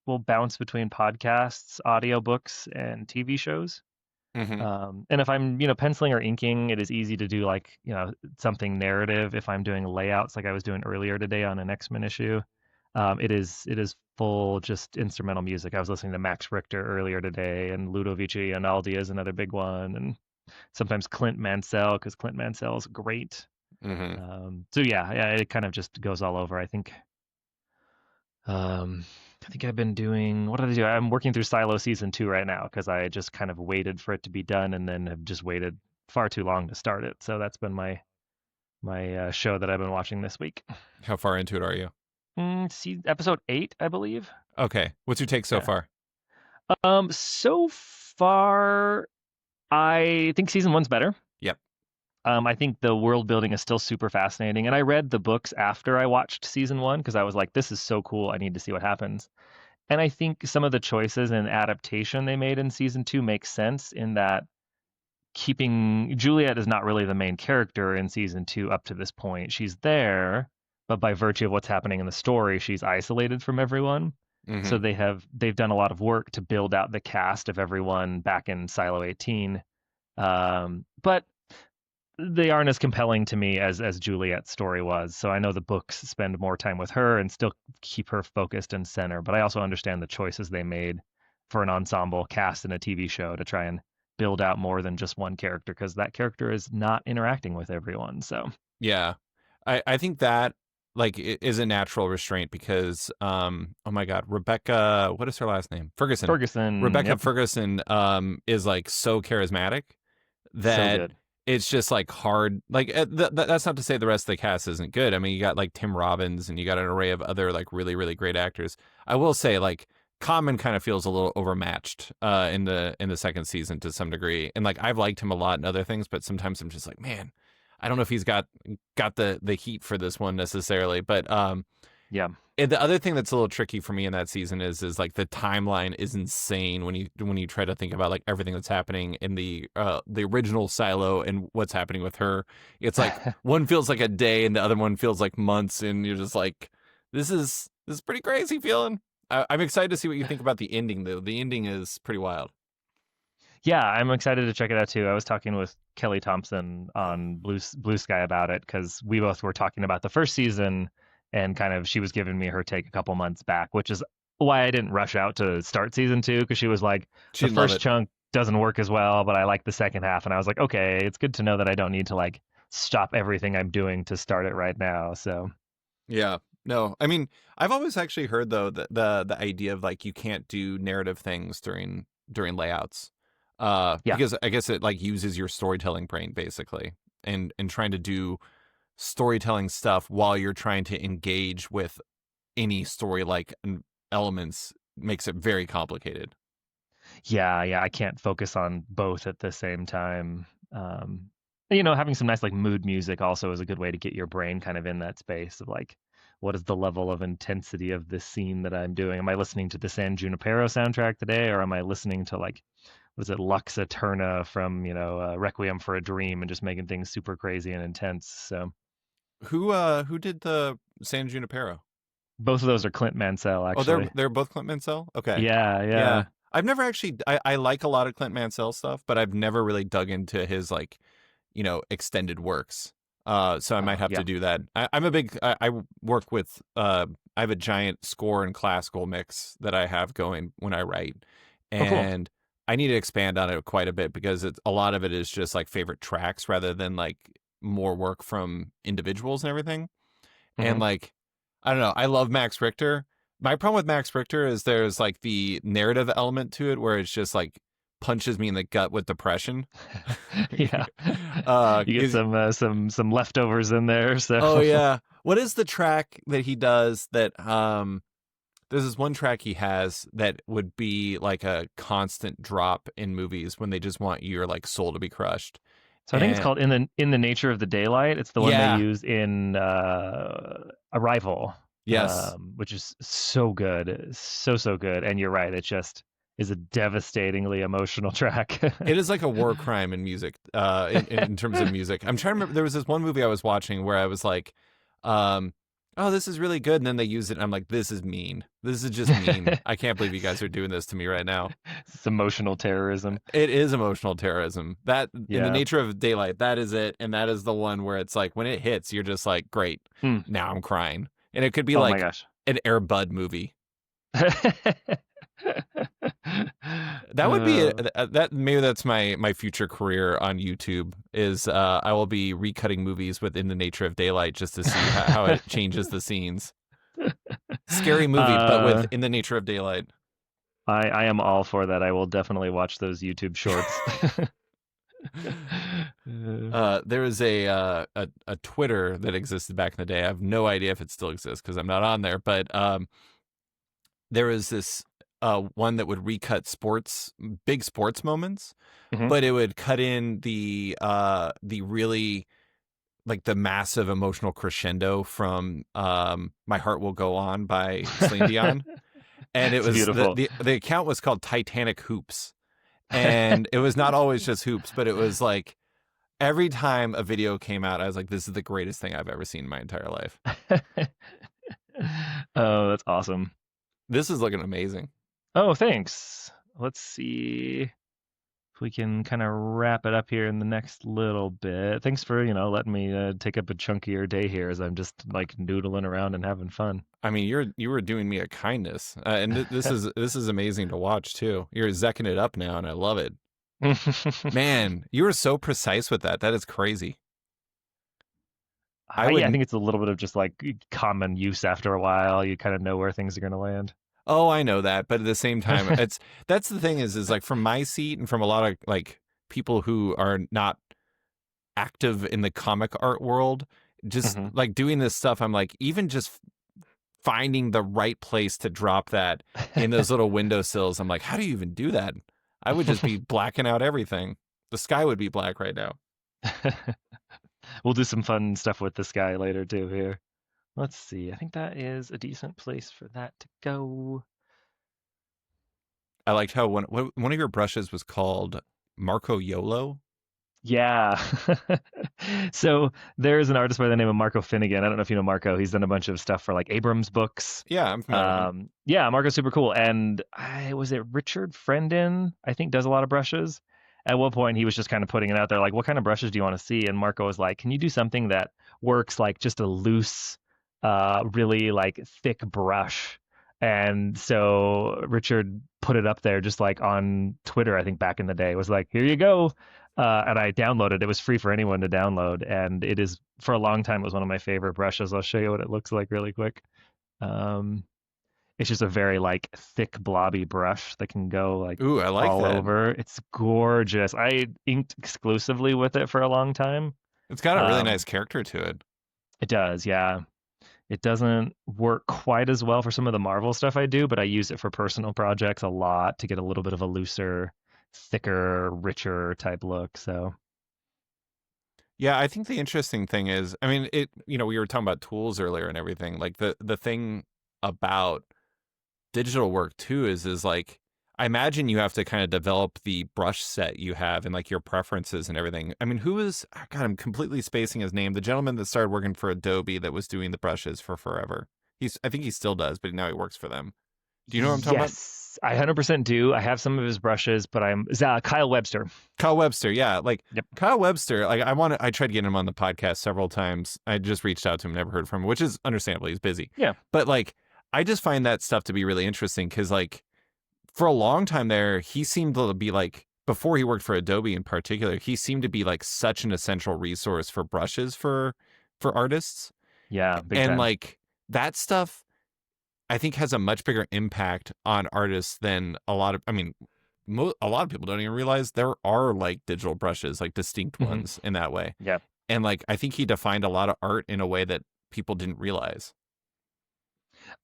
will bounce between podcasts, audiobooks, and TV shows. Mm-hmm. And if I'm, penciling or inking, it is easy to do like, something narrative. If I'm doing layouts like I was doing earlier today on an X-Men issue, it is full just instrumental music. I was listening to Max Richter earlier today, and Ludovici Einaudi is another big one, and sometimes Clint Mansell because Clint Mansell is great. Mm-hmm. So yeah, it kind of just goes all over. Um, I think I've been doing, what did I do? I'm working through Silo season 2 right now because I just kind of waited for it to be done and then have just waited far too long to start it. So that's been my show that I've been watching this week. How far into it are you? See episode 8, I believe. Okay. What's your take so Yeah. far? So far, I think season 1's better. Yep. I think the world building is still super fascinating. And I read the books after I watched season 1 because I was like, this is so cool. I need to see what happens. And I think some of the choices and adaptation they made in season 2 makes sense in that keeping Juliet is not really the main character in season 2 up to this point. She's there, but by virtue of what's happening in the story, she's isolated from everyone. Mm-hmm. So they've done a lot of work to build out the cast of everyone back in Silo 18. But they aren't as compelling to me as Juliet's story was. So I know the books spend more time with her and still keep her focused and center, but I also understand the choices they made for an ensemble cast in a TV show to try and build out more than just one character because that character is not interacting with everyone. So Yeah. I think that like is a natural restraint because oh my god, Rebecca, what is her last name? Ferguson. Ferguson, Rebecca yep, Ferguson is like so charismatic so that good. it's just like hard. Like that's not to say the rest of the cast isn't good. I mean, you got like Tim Robbins and you got an array of other like really really great actors. I will say like Common kind of feels a little overmatched in the second season to some degree. And like I've liked him a lot in other things, but sometimes I'm just like, man, I don't know if he's got the heat for this one necessarily. But Yeah. and the other thing that's a little tricky for me in that season is like the timeline is insane when you try to think about like everything that's happening in the original Silo and what's happening with her. It's like one feels like a day and the other one feels like months, and you're just like, this is pretty crazy feeling. I'm excited to see what you think about the ending though. The ending is pretty wild. Yeah, I'm excited to check it out too. I was talking with Kelly Thompson on Blue Sky about it because we both were talking about the first season and kind of she was giving me her take a couple months back, which is why I didn't rush out to start season 2 because she was like, She the love first it. chunk doesn't work as well, but I like the second half. And I was like, okay, it's good to know that I don't need to like stop everything I'm doing to start it right now. So Yeah. No, I mean, I've always actually heard though the idea of like you can't do narrative things during layouts. yeah. Because I guess it like uses your storytelling brain basically and trying to do storytelling stuff while you're trying to engage with any story like elements makes it very complicated. Yeah, I can't focus on both at the same time. Having some nice like mood music also is a good way to get your brain kind of in that space of like what is the level of intensity of this scene that I'm doing? Am I listening to the San Junipero soundtrack today, or am I listening to like, was it Lux Eterna from, Requiem for a Dream, and just making things super crazy and intense? So Who did the San Junipero? both of those are Clint Mansell, Oh, they're actually. they're both Clint Mansell? Okay. Yeah, Yeah. yeah. I've never actually I like a lot of Clint Mansell stuff, but I've never really dug into his like, extended works. So I might have Yeah. to do that. I'm a big I work with I have a giant score and classical mix that I have going when I write. Oh, cool. And I need to expand on it quite a bit because a lot of it is just like favorite tracks rather than like more work from individuals and everything. And Hmm. like, I don't know, I love Max Richter. My problem with Max Richter is there's like the narrative element to it where it's just like punches me in the gut with depression. Yeah. You get 'Cause some leftovers in there, so oh yeah. What is the track that he does that there's this one track he has that would be like a constant drop in movies when they just want your like soul to be crushed. so I think it's And called In the Nature of the Daylight. It's the one they yeah, use in Arrival, yes. which is so good, so good. And you're right, it just is a devastatingly emotional track. It is like a war crime in music, in terms of music. I'm trying to remember. There was this one movie I was watching where I was like, um, "Oh, this is really good," and then they use it. And I'm like, "This is mean. This is just mean. I can't believe you guys are doing this to me right now." It's emotional terrorism. It is emotional terrorism. That in the Yeah. nature of daylight, that is it, and that is the one where it's like when it hits, you're just like, "Great, Hmm. now I'm crying," and it could be Oh my like gosh. an Air Bud movie. That would be that maybe that's my future career on YouTube is I will be recutting movies within the nature of daylight just to see how it changes the scenes. Scary movie, but with uh, in the nature of daylight. I am all for that. I will definitely watch those YouTube shorts. There was a Twitter that existed back in the day. I have no idea if it still exists because I'm not on there, but there was this one that would recut big sports moments, Mhm. but it would cut in the really like the massive emotional crescendo from My Heart Will Go On by Celine Dion. And it It's was beautiful. the account was called Titanic Hoops. And it was not always just hoops, but it was like every time a video came out, I was like, this is the greatest thing I've ever seen in my entire life. Oh, that's awesome. This is looking amazing. Oh, thanks. Let's see if we can kind of wrap it up here in the next little bit. Thanks for, letting me take up a chunk of your day here as I'm just like noodling around and having fun. I mean, you were doing me a kindness, and this is amazing to watch too. You're zecking it up now, and I love it. Man, you were so precise with that. That is crazy. I Yeah, I would. think it's a little bit of just like common use after a while. You kind of know where things are going to land. Oh, I know that, but at the same time, that's the thing is like from my seat and from a lot of like people who are not active in the comic art world, just Hmm. like doing this stuff, I'm like, even just finding the right place to drop that in those little windowsills. I'm like, how do you even do that? I would just be blacking out everything. The sky would be black right now. We'll do some fun stuff with this guy later too here. Let's see. I think that is a decent place for that to go. I liked how one of your brushes was called Marco Yolo. Yeah. So there's an artist by the name of Marco Finnegan. I don't know if you know Marco. He's done a bunch of stuff for like Abrams books. Yeah, I'm familiar with him. Yeah, Marco's super cool. And was it Richard Frendon? I think does a lot of brushes. At one point, he was just kind of putting it out there, like, what kind of brushes do you want to see? And Marco was like, can you do something that works like just a loose, really like thick brush? And so Richard put it up there just like on Twitter, I think back in the day, was like, here you go. And I downloaded. It was free for anyone to download, and it is for a long time. It was one of my favorite brushes. I'll show you what it looks like really quick. Um, it's just a very like thick blobby brush that can go like Ooh, I like all that. over. It's gorgeous. I inked exclusively with it for a long time. It's got a really Um, nice character to it. it does, yeah. It doesn't work quite as well for some of the Marvel stuff I do, but I use it for personal projects a lot to get a little bit of a looser, thicker, richer type look. So Yeah, I think the interesting thing is, I mean, we were talking about tools earlier and everything. Like the thing about digital work too is like I imagine you have to kind of develop the brush set you have and like your preferences and everything. I mean, who is God, I'm completely spacing his name. The gentleman that started working for Adobe that was doing the brushes for forever. I think he still does, but now he works for them. Do you know what I'm talking about? Yes, I 100% do. I have some of his brushes, but Kyle Webster. Kyle Webster, yeah. Like Yep. Kyle Webster, like I tried to get him on the podcast several times. I just reached out to him, never heard from him, which is understandable. He's busy. Yeah. But like I just find that stuff to be really interesting because like for a long time there, he seemed to be like before he worked for Adobe in particular, he seemed to be like such an essential resource for brushes for artists. Yeah, big And time. like that stuff I think has a much bigger impact on artists than a lot of I mean a lot of people don't even realize there are like digital brushes, like distinct Hmm. ones in that way. Yeah. And like I think he defined a lot of art in a way that people didn't realize.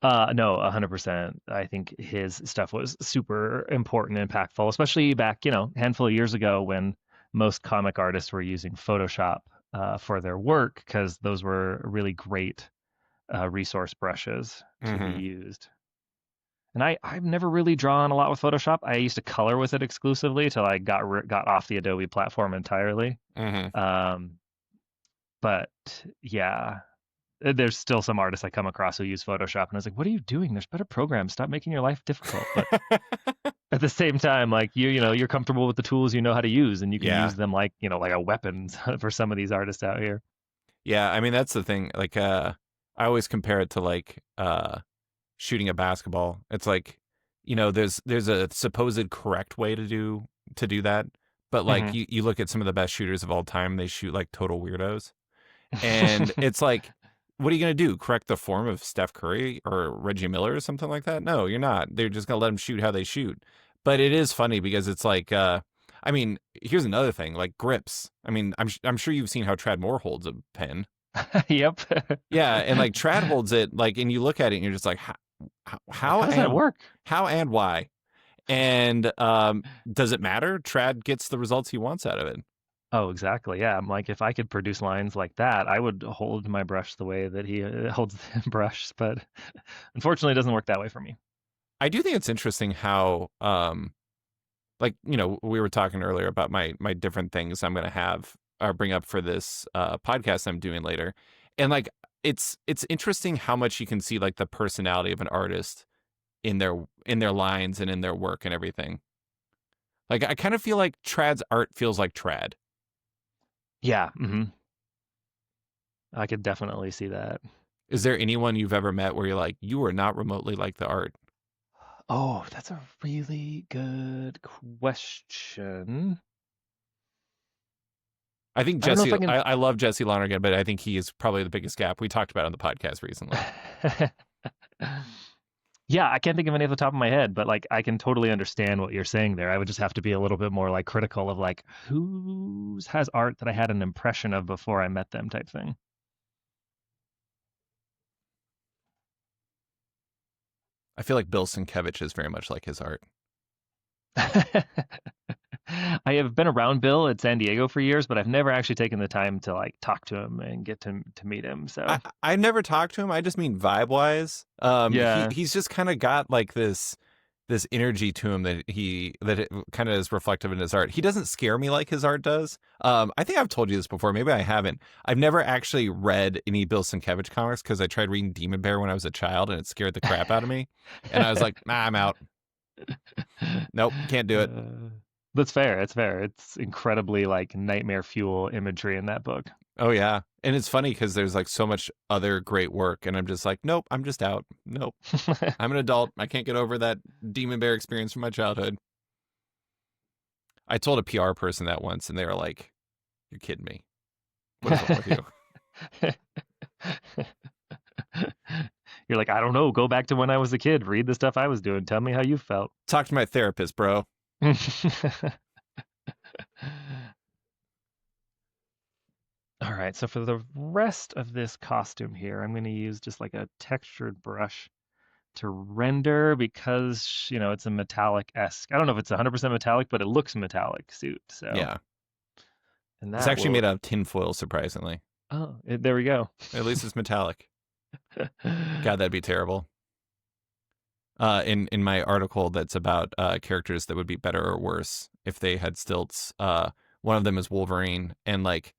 No, 100%. I think his stuff was super important and impactful, especially back, a handful of years ago when most comic artists were using Photoshop for their work because those were really great resource brushes to be Mm-hmm. used. And I've never really drawn a lot with Photoshop. I used to color with it exclusively till I got off the Adobe platform entirely. Mm-hmm. Um, but yeah, there's still some artists I come across who use Photoshop, and I was like, "What are you doing? There's better programs. Stop making your life difficult." But at the same time, like you're comfortable with the tools you know how to use, and you can Yeah. use them like a weapon for some of these artists out here. Yeah. I mean that's the thing. Like I always compare it to like shooting a basketball. It's like, there's a supposed correct way to do that. But like Hmm. you look at some of the best shooters of all time, they shoot like total weirdos. And it's like, what are you going to do? Correct the form of Steph Curry or Reggie Miller or something like that? No, you're not. They're just going to let them shoot how they shoot. But it is funny because it's like, I mean, here's another thing like grips. I mean, I'm sure you've seen how Trad Moore holds a pen. Yep. Yeah. And like Trad holds it like, and you look at it and you're just like, Like, how how does that and work? why? And does it matter? Trad gets the results he wants out of it. Oh, exactly. Yeah. I'm like, if I could produce lines like that, I would hold my brush the way that he holds the brush. But unfortunately, it doesn't work that way for me. I do think it's interesting how like we were talking earlier about my different things I'm going to have or bring up for this podcast I'm doing later. And like it's interesting how much you can see like the personality of an artist in their lines and in their work and everything. Like I kind of feel like Trad's art feels like Trad. Yeah. I could definitely see that. Is there anyone you've ever met where you're like you are not remotely like the art? Oh, that's a really good question. I think I don't know if Jesse I can. I love Jesse Lonergan, but I think he is probably the biggest gap. We talked about it on the podcast recently. Yeah, I can't think of any off the top of my head, but like I can totally understand what you're saying there. I would just have to be a little bit more like critical of like who's has art that I had an impression of before I met them type thing. I feel like Bill Sienkiewicz is very much like his art. I have been around Bill at San Diego for years, but I've never actually taken the time to like talk to him and get to meet him. So I never talked to him. I just mean vibe wise. yeah. He's just kind of got like this energy to him that it kind of is reflective in his art. He doesn't scare me like his art does. I think I've told you this before. Maybe I haven't. I've never actually read any Bill Sienkiewicz comics because I tried reading Demon Bear when I was a child and it scared the crap out of me. And I was like, nah, I'm out. Nope, can't do it. That's fair. It's fair. It's incredibly like nightmare fuel imagery in that book. Oh yeah. And it's funny because there's like so much other great work, and I'm just like, nope, I'm just out. Nope. I'm an adult. I can't get over that Demon Bear experience from my childhood. I told a PR person that once, and they were like, "You're kidding me. What is wrong with you?" You're like, I don't know. Go back to when I was a kid. Read the stuff I was doing. Tell me how you felt. Talk to my therapist, bro. All right. So for the rest of this costume here, I'm going to use just like a textured brush to render because, it's a metallic-esque. I don't know if it's 100% metallic, but it looks metallic suit. So Yeah. And It's that actually will. made out of tinfoil, surprisingly. Oh, there we go. At least it's metallic. God, that'd be terrible. In my article that's about characters that would be better or worse if they had stilts, one of them is Wolverine, and like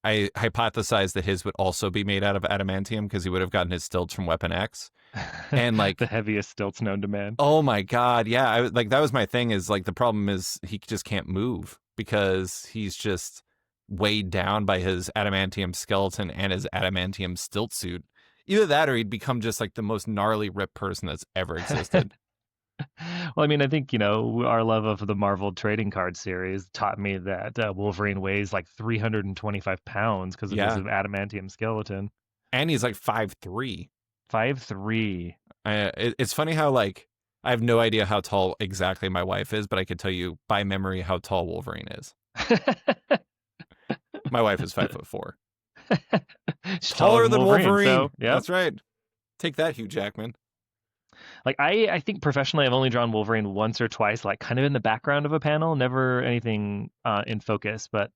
I hypothesized that his would also be made out of adamantium because he would have gotten his stilts from Weapon X, and The like, heaviest stilts known to man. oh my God, yeah, like that was my thing. Is like the problem is he just can't move because he's just weighed down by his adamantium skeleton and his adamantium stilt suit. Either that or he'd become just like the most gnarly ripped person that's ever existed. Well, I mean, I think, our love of the Marvel trading card series taught me that Wolverine weighs like 325 pounds because of his Yeah. adamantium skeleton. And he's like 5'3". 5'3". It's funny how like I have no idea how tall exactly my wife is, but I could tell you by memory how tall Wolverine is. My wife is 5'4". She's taller Taller than than Wolverine, Wolverine. so yep. That's right. Take that, Hugh Jackman. Like I think professionally, I've only drawn Wolverine once or twice, like kind of in the background of a panel, never anything in focus. But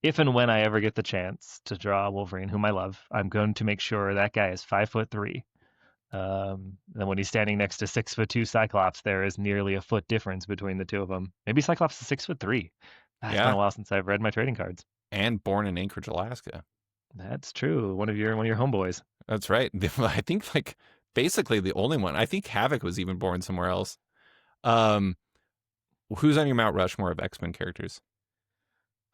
if and when I ever get the chance to draw Wolverine, whom I love, I'm going to make sure that guy is 5'3". And when he's standing next to 6'2" Cyclops, there is nearly a foot difference between the two of them. Maybe Cyclops is 6'3". It's been Yeah. a while since I've read my trading cards. And born in Anchorage, Alaska. That's true. One of your homeboys. That's right. I think like basically the only one. I think Havoc was even born somewhere else. Um, who's on your Mount Rushmore of X-Men characters?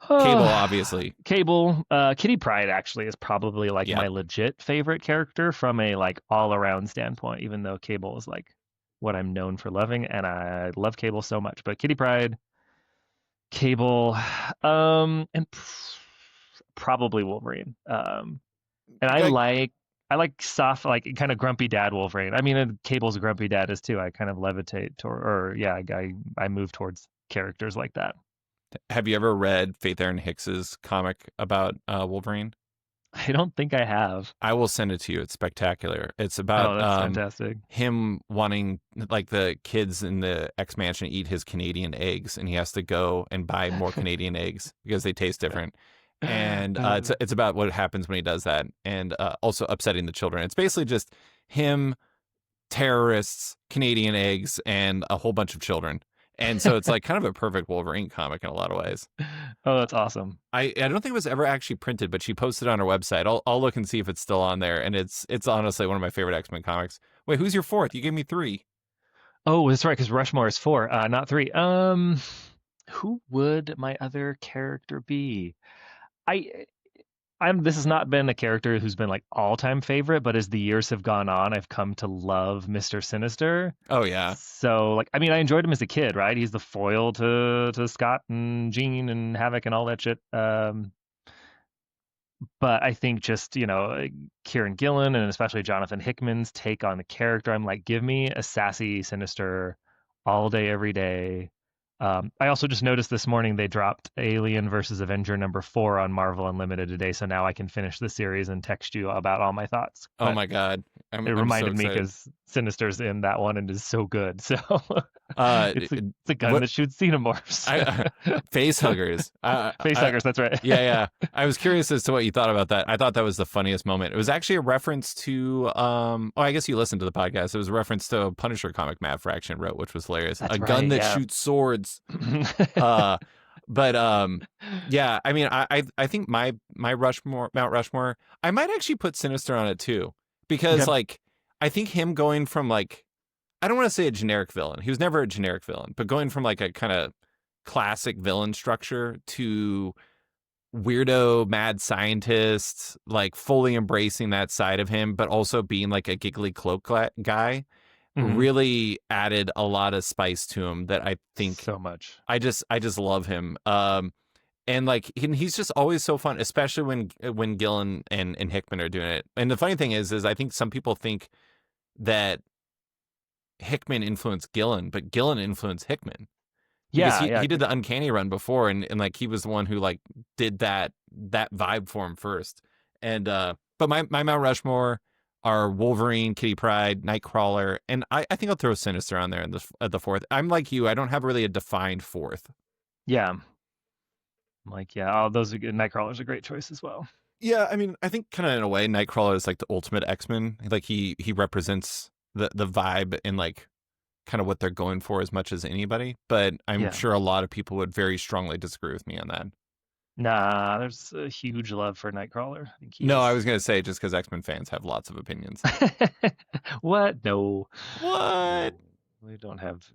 Cable, obviously. Cable. Kitty Pryde actually is probably like my legit favorite character from a like all around standpoint, even though Cable is like what I'm known for loving, and I love Cable so much. But Kitty Pryde, Cable, and probably Wolverine. And I like soft, like kind of grumpy dad Wolverine. I mean, Cable's a grumpy dad is too. I kind of levitate I move towards characters like that. Have you ever read Faith Erin Hicks's comic about Wolverine? I don't think I have. I will send it to you. It's spectacular. It's about Oh, that's fantastic. him wanting like the kids in the X Mansion eat his Canadian eggs, and he has to go and buy more Canadian eggs because they taste different. And it's about what happens when he does that, and also upsetting the children. It's basically just him, terrorists, Canadian eggs, and a whole bunch of children. And so it's like kind of a perfect Wolverine comic in a lot of ways. Oh, that's awesome. I don't think it was ever actually printed, but she posted it on her website. I'll look and see if it's still on there. And it's honestly one of my favorite X-Men comics. Wait, who's your fourth? You gave me 3. Oh, that's right, because Rushmore is 4, not 3. Who would my other character be? I this has not been a character who's been like all-time favorite, but as the years have gone on, I've come to love Mr. Sinister. Oh yeah. So like, I mean, I enjoyed him as a kid, right? He's the foil to Scott and Jean and Havoc and all that shit. But I think just, Kieran Gillen and especially Jonathan Hickman's take on the character, I'm like, give me a sassy Sinister all day, every day. I also just noticed this morning they dropped Alien versus Avenger #4 on Marvel Unlimited today, so now I can finish the series and text you about all my thoughts. Oh my God. It reminded me because Sinister's in that one and is so good. So it's a gun that shoots xenomorphs. Face huggers. Face huggers, that's right. Yeah. I was curious as to what you thought about that. I thought that was the funniest moment. It was actually a reference to, I guess you listened to the podcast. It was a reference to a Punisher comic Matt Fraction wrote, which was hilarious. That's gun that shoots swords. But yeah, I mean, I think my Mount Rushmore, I might actually put Sinister on it too, because like I think him going from like, I don't want to say a generic villain. He was never a generic villain, but going from like a kind of classic villain structure to weirdo mad scientist, like fully embracing that side of him, but also being like a giggly cloak guy. Really added a lot of spice to him that I think so much. I just love him. And like he's just always so fun, especially when Gillen and Hickman are doing it. And the funny thing is I think some people think that Hickman influenced Gillen, but Gillen influenced Hickman. Because he did the Uncanny run before, and like he was the one who like did that vibe for him first. And but my Mount Rushmore are Wolverine, Kitty Pryde, Nightcrawler, and I think I'll throw Sinister on there at the fourth. I'm like you, I don't have really a defined fourth. Yeah. I'm like, yeah, oh, those are good. Nightcrawler's a great choice as well. Yeah, I mean, I think kind of in a way, Nightcrawler is like the ultimate X-Men. Like he represents the vibe and like kind of what they're going for as much as anybody. But I'm Yeah. sure a lot of people would very strongly disagree with me on that. Nah, there's a huge love for Nightcrawler. I think he No, I is. was gonna say just because X-Men fans have lots of opinions. What? No. What? No. They don't have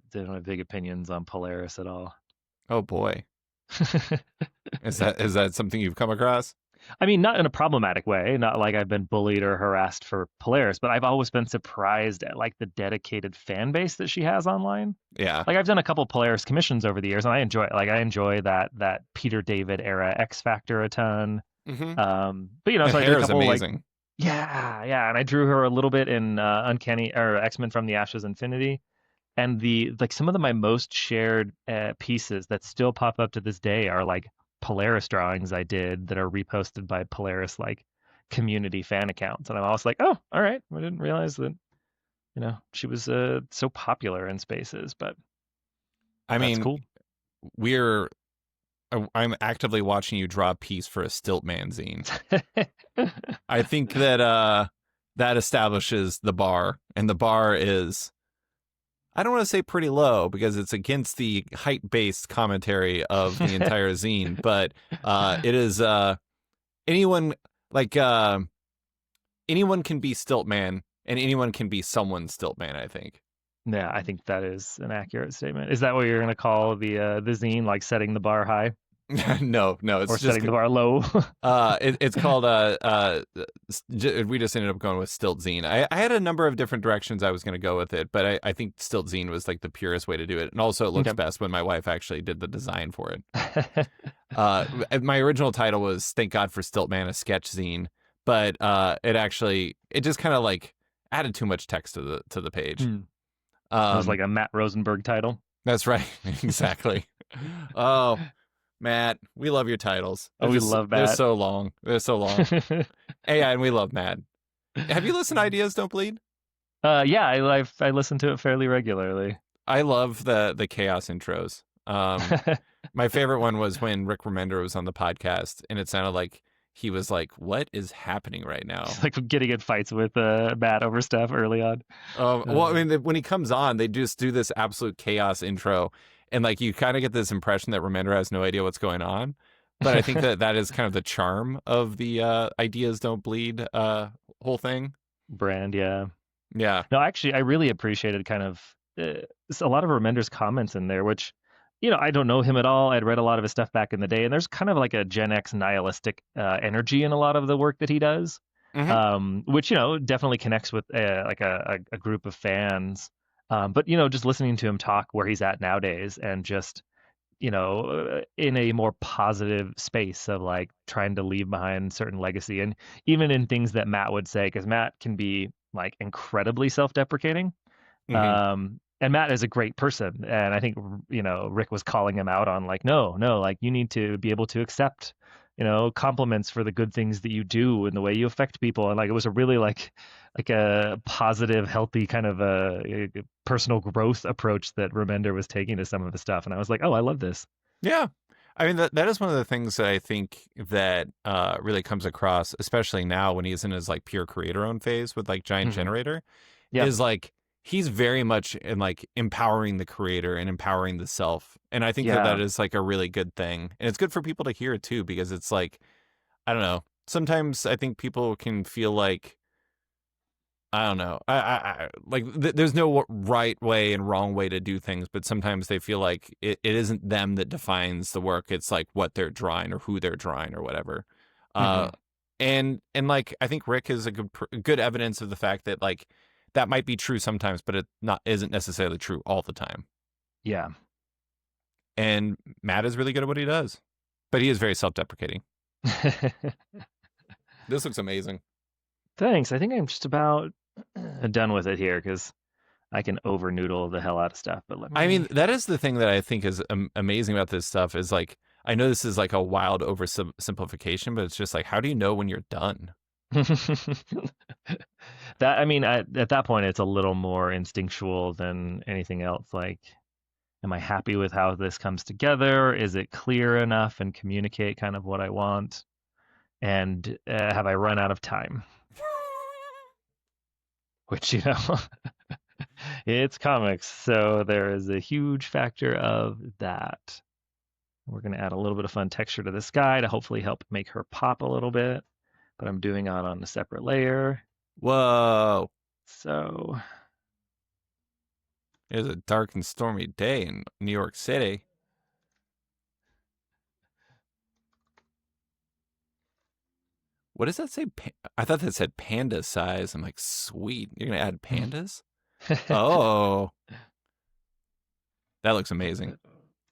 big opinions on Polaris at all. Oh boy, is that something you've come across? I mean, not in a problematic way, not like I've been bullied or harassed for Polaris, but I've always been surprised at like the dedicated fan base that she has online. Yeah. Like I've done a couple Polaris commissions over the years, and I enjoy it. Like I enjoy that Peter David era X Factor a ton. Mm-hmm. But you know, That so I did hair a is couple like amazing. yeah, and I drew her a little bit in Uncanny or X-Men from the Ashes Infinity, and the like some of my most shared pieces that still pop up to this day are like Polaris drawings I did that are reposted by Polaris like community fan accounts, and I'm always like, oh, all right, I didn't realize that she was so popular in spaces, but I that's mean, cool. we're I'm actively watching you draw a piece for a Stilt-Man zine. I think that that establishes the bar, and the bar is, I don't want to say pretty low because it's against the height-based commentary of the entire zine, but it is anyone like anyone can be Stilt-Man, and anyone can be someone Stilt-Man, I think. Yeah, I think that is an accurate statement. Is that what you're gonna call the zine, like setting the bar high No, or it's just setting the bar low? it's called we just ended up going with Stilt-Zine. I had a number of different directions I was going to go with it, but I think Stilt-Zine was like the purest way to do it, and also it looks Okay. best when my wife actually did the design for it. My original title was "Thank God for Stilt-Man, a sketch zine," but it just kind of like added too much text to the page. Hmm. That was Um, like a Matt Rosenberg title. that's right, exactly. Oh, Matt, we love your titles. Oh, we love They're Matt. so long. They're so long. Yeah, and we love Matt. Have you listened to Ideas Don't Bleed? Yeah, I listen to it fairly regularly. I love the chaos intros. My favorite one was when Rick Remender was on the podcast, and it sounded like he was like, "What is happening right now?" Like getting in fights with Matt over stuff early on. Well, I mean, when he comes on, they just do this absolute chaos intro, and like you kind of get this impression that Remender has no idea what's going on. But I think that is kind of the charm of the Ideas Don't Bleed whole thing. Brand, yeah. Yeah. No, actually, I really appreciated kind of a lot of Remender's comments in there, which, I don't know him at all. I'd read a lot of his stuff back in the day, and there's kind of like a Gen X nihilistic energy in a lot of the work that he does, Hmm. which, definitely connects with like a group of fans. But, just listening to him talk where he's at nowadays and just, in a more positive space of like trying to leave behind certain legacy. And even in things that Matt would say, because Matt can be like incredibly self-deprecating. Hmm. And Matt is a great person. And I think, Rick was calling him out on like, no, like you need to be able to accept, compliments for the good things that you do and the way you affect people. And like, it was a really like a positive, healthy kind of a personal growth approach that Remender was taking to some of the stuff. And I was like, oh, I love this. Yeah. I mean, that is one of the things that I think that really comes across, especially now when he's in his like pure creator own phase with like Giant Hmm. Generator, Yeah. is like he's very much in like empowering the creator and empowering the self. And I think that Yeah. is like a really good thing. And it's good for people to hear too, because it's like, I don't know. Sometimes I think people can feel like, I don't know. Like there's no right way and wrong way to do things, but sometimes they feel like it isn't them that defines the work. It's like what they're drawing or who they're drawing or whatever. Uh, Hmm. and like I think Rick is a good evidence of the fact that like that might be true sometimes, but it not isn't necessarily true all the time. Yeah. And Matt is really good at what he does, but he is very self-deprecating. This looks amazing. Thanks. I think I'm just about done with it here because I can over noodle the hell out of stuff. But let I mean, me. that is the thing that I think is amazing about this stuff is like, I know this is like a wild oversimplification, but it's just like, how do you know when you're done? That I mean, at that point, it's a little more instinctual than anything else. Like, Am I happy with how this comes together? Is it clear enough and communicate kind of what I want? And have I run out of time? Which, it's comics, so there is a huge factor of that. We're going to add a little bit of fun texture to this guy to hopefully help make her pop a little bit, but I'm doing it on a separate layer. Whoa. So It was a dark and stormy day in New York City. What does that say? I thought that said panda size. I'm like, sweet. You're going to add pandas? Oh. That looks amazing.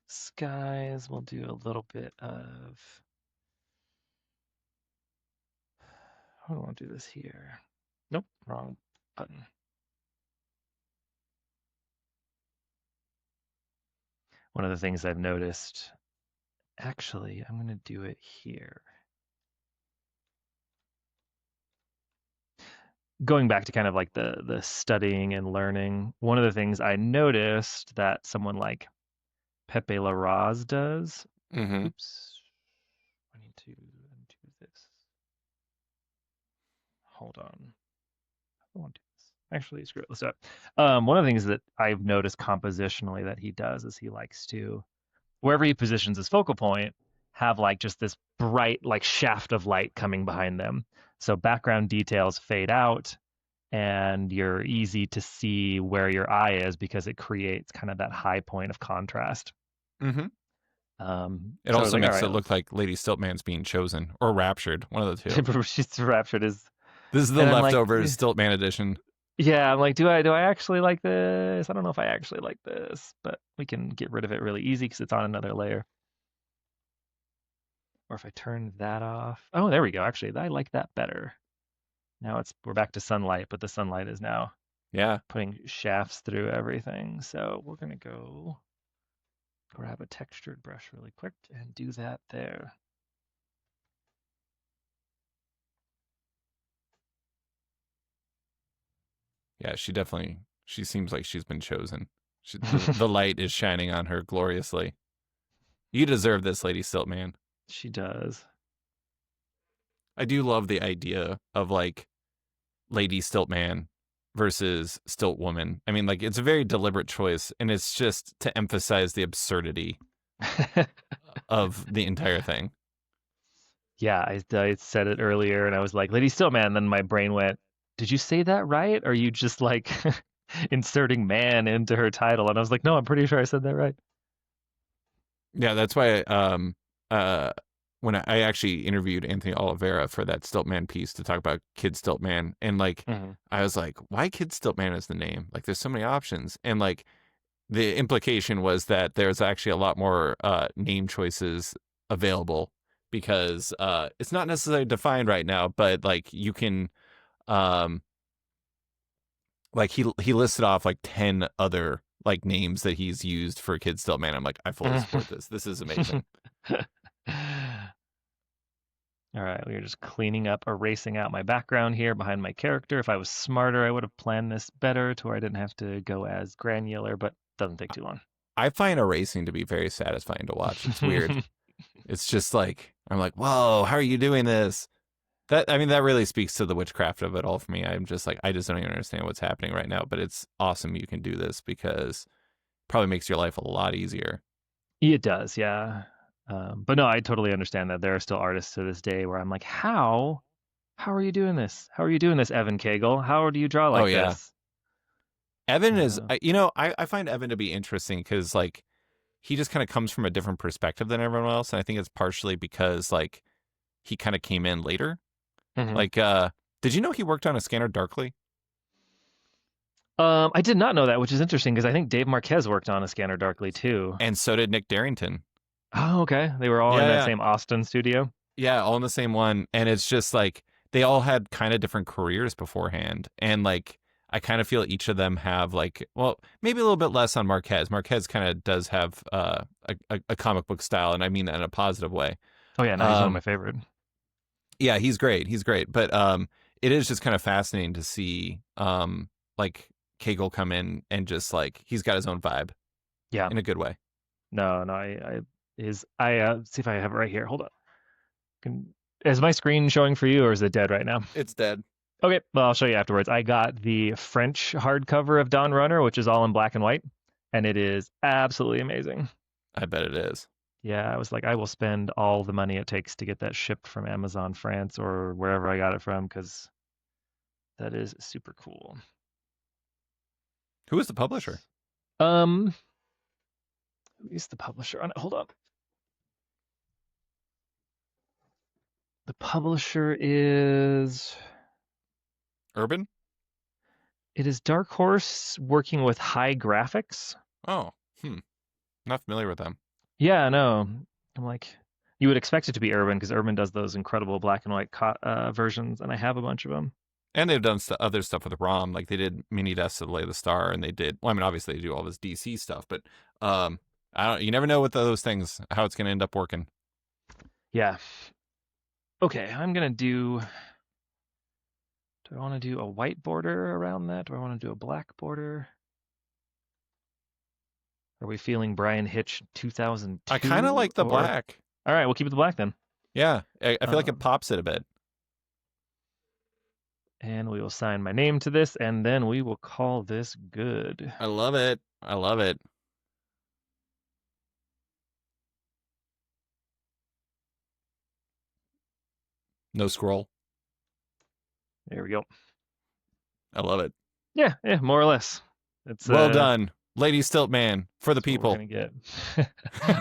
Skies, we'll do a little bit of. How do I want to do this here? Nope, wrong button. One of the things I've noticed, actually, I'm going to do it here. Going back to kind of like the studying and learning, one of the things I noticed that someone like Pepe Larraz does. Mm-hmm. Oops. I need to undo this. Hold on. I want to do this. Actually, screw it. Let's do it. One of the things that I've noticed compositionally that he does is he likes to, wherever he positions his focal point, have like just this bright like shaft of light coming behind them. So background details fade out and you're easy to see where your eye is because it creates kind of that high point of contrast. Mm-hmm. It So also like, makes all it right, look like Lady Stilt-Man's being chosen or raptured, one of the two. she's raptured is, This is the and I'm like, leftovers Stilt-Man edition. yeah, I'm like, do I actually like this? I don't know if I actually like this, but we can get rid of it really easy because it's on another layer. Or if I turn that off, oh, there we go. Actually, I like that better. Now we're back to sunlight, but the sunlight is now Yeah. putting shafts through everything. So we're gonna go grab a textured brush really quick and do that there. Yeah, she seems like she's been chosen. The light is shining on her gloriously. You deserve this, Lady Stilt-Man. She does. I do love the idea of like Lady Stilt-Man versus Stilt-Woman. I mean, like it's a very deliberate choice, and it's just to emphasize the absurdity of the entire thing. Yeah, I said it earlier and I was like, Lady Stillman. Then my brain went, did you say that right? Or are you just like inserting man into her title? And I was like, no, I'm pretty sure I said that right. Yeah, that's why uh when I actually interviewed Anthony Oliveira for that Stilt-Man piece to talk about Kid Stilt-Man, and like Mm-hmm. I was like, why Kid Stilt-Man is the name? Like there's so many options. And like the implication was that there's actually a lot more name choices available because it's not necessarily defined right now, but like you can like he listed off like 10 other like names that he's used for Kid Stilt-Man. I'm like, I fully support this. This is amazing. All right, we are just cleaning up, erasing out my background here behind my character. If I was smarter, I would have planned this better to where I didn't have to go as granular, but it doesn't take too long. I find erasing to be very satisfying to watch. It's weird. It's just like I'm like, whoa, how are you doing this? I mean, that really speaks to the witchcraft of it all for me. I'm just like, I just don't even understand what's happening right now. But it's awesome you can do this because it probably makes your life a lot easier. It does, yeah. But no, I totally understand that there are still artists to this day where I'm like, how are you doing this? How are you doing this, Evan Kagel? How do you draw Oh like yeah, this? Evan is. Uh, I find Evan to be interesting because like he just kind of comes from a different perspective than everyone else, and I think it's partially because like he kind of came in later. mhm. Like, did you know he worked on A Scanner Darkly? I did not know that, which is interesting because I think Dave Marquez worked on A Scanner Darkly too. And so did Nick Darrington. Oh, okay. They were all in that Yeah, same Austin studio. yeah, all in the same one. And it's just like they all had kind of different careers beforehand. And like I kind of feel each of them have like, well, maybe a little bit less on Marquez. Marquez kind of does have a comic book style, and I mean that in a positive way. Oh yeah, no, he's one of my favorite. Yeah, he's great. He's great. But it is just kind of fascinating to see like Cagle come in and just like he's got his own vibe. Yeah. in a good way. No, no, I see if I have it right here. Hold on. Is my screen showing for you or is it dead right now? It's dead. Okay, well, I'll show you afterwards. I got the French hardcover of Dawn Runner, which is all in black and white, and it is absolutely amazing. I bet it is. Yeah, I was like, I will spend all the money it takes to get that shipped from Amazon France or wherever I got it from because that is super cool. Who is the publisher? Um, who's the publisher on it? Hold up. The publisher is Urban? it is Dark Horse working with High Graphics. Oh, not familiar with them. Yeah, no. I'm like, you would expect it to be Urban because Urban does those incredible black and white versions, and I have a bunch of them. And they've done other stuff with ROM, like they did Mini Deaths to Lay the Star, and they did. Well, I mean, obviously they do all this DC stuff, but I don't. You never know with those things how it's going to end up working. Yeah. Okay, I'm gonna do. Do I want to do a white border around that? Do I want to do a black border? Are we feeling Brian Hitch 2002? I kind of like the black. All right, we'll keep it the black then. Yeah, I feel like it pops it a bit. And we will sign my name to this, and then we will call this good. I love it. I love it. No scroll. There we go. I love it. Yeah, more or less. It's well done, Lady Stilt-Man, for the people. What we're gonna get.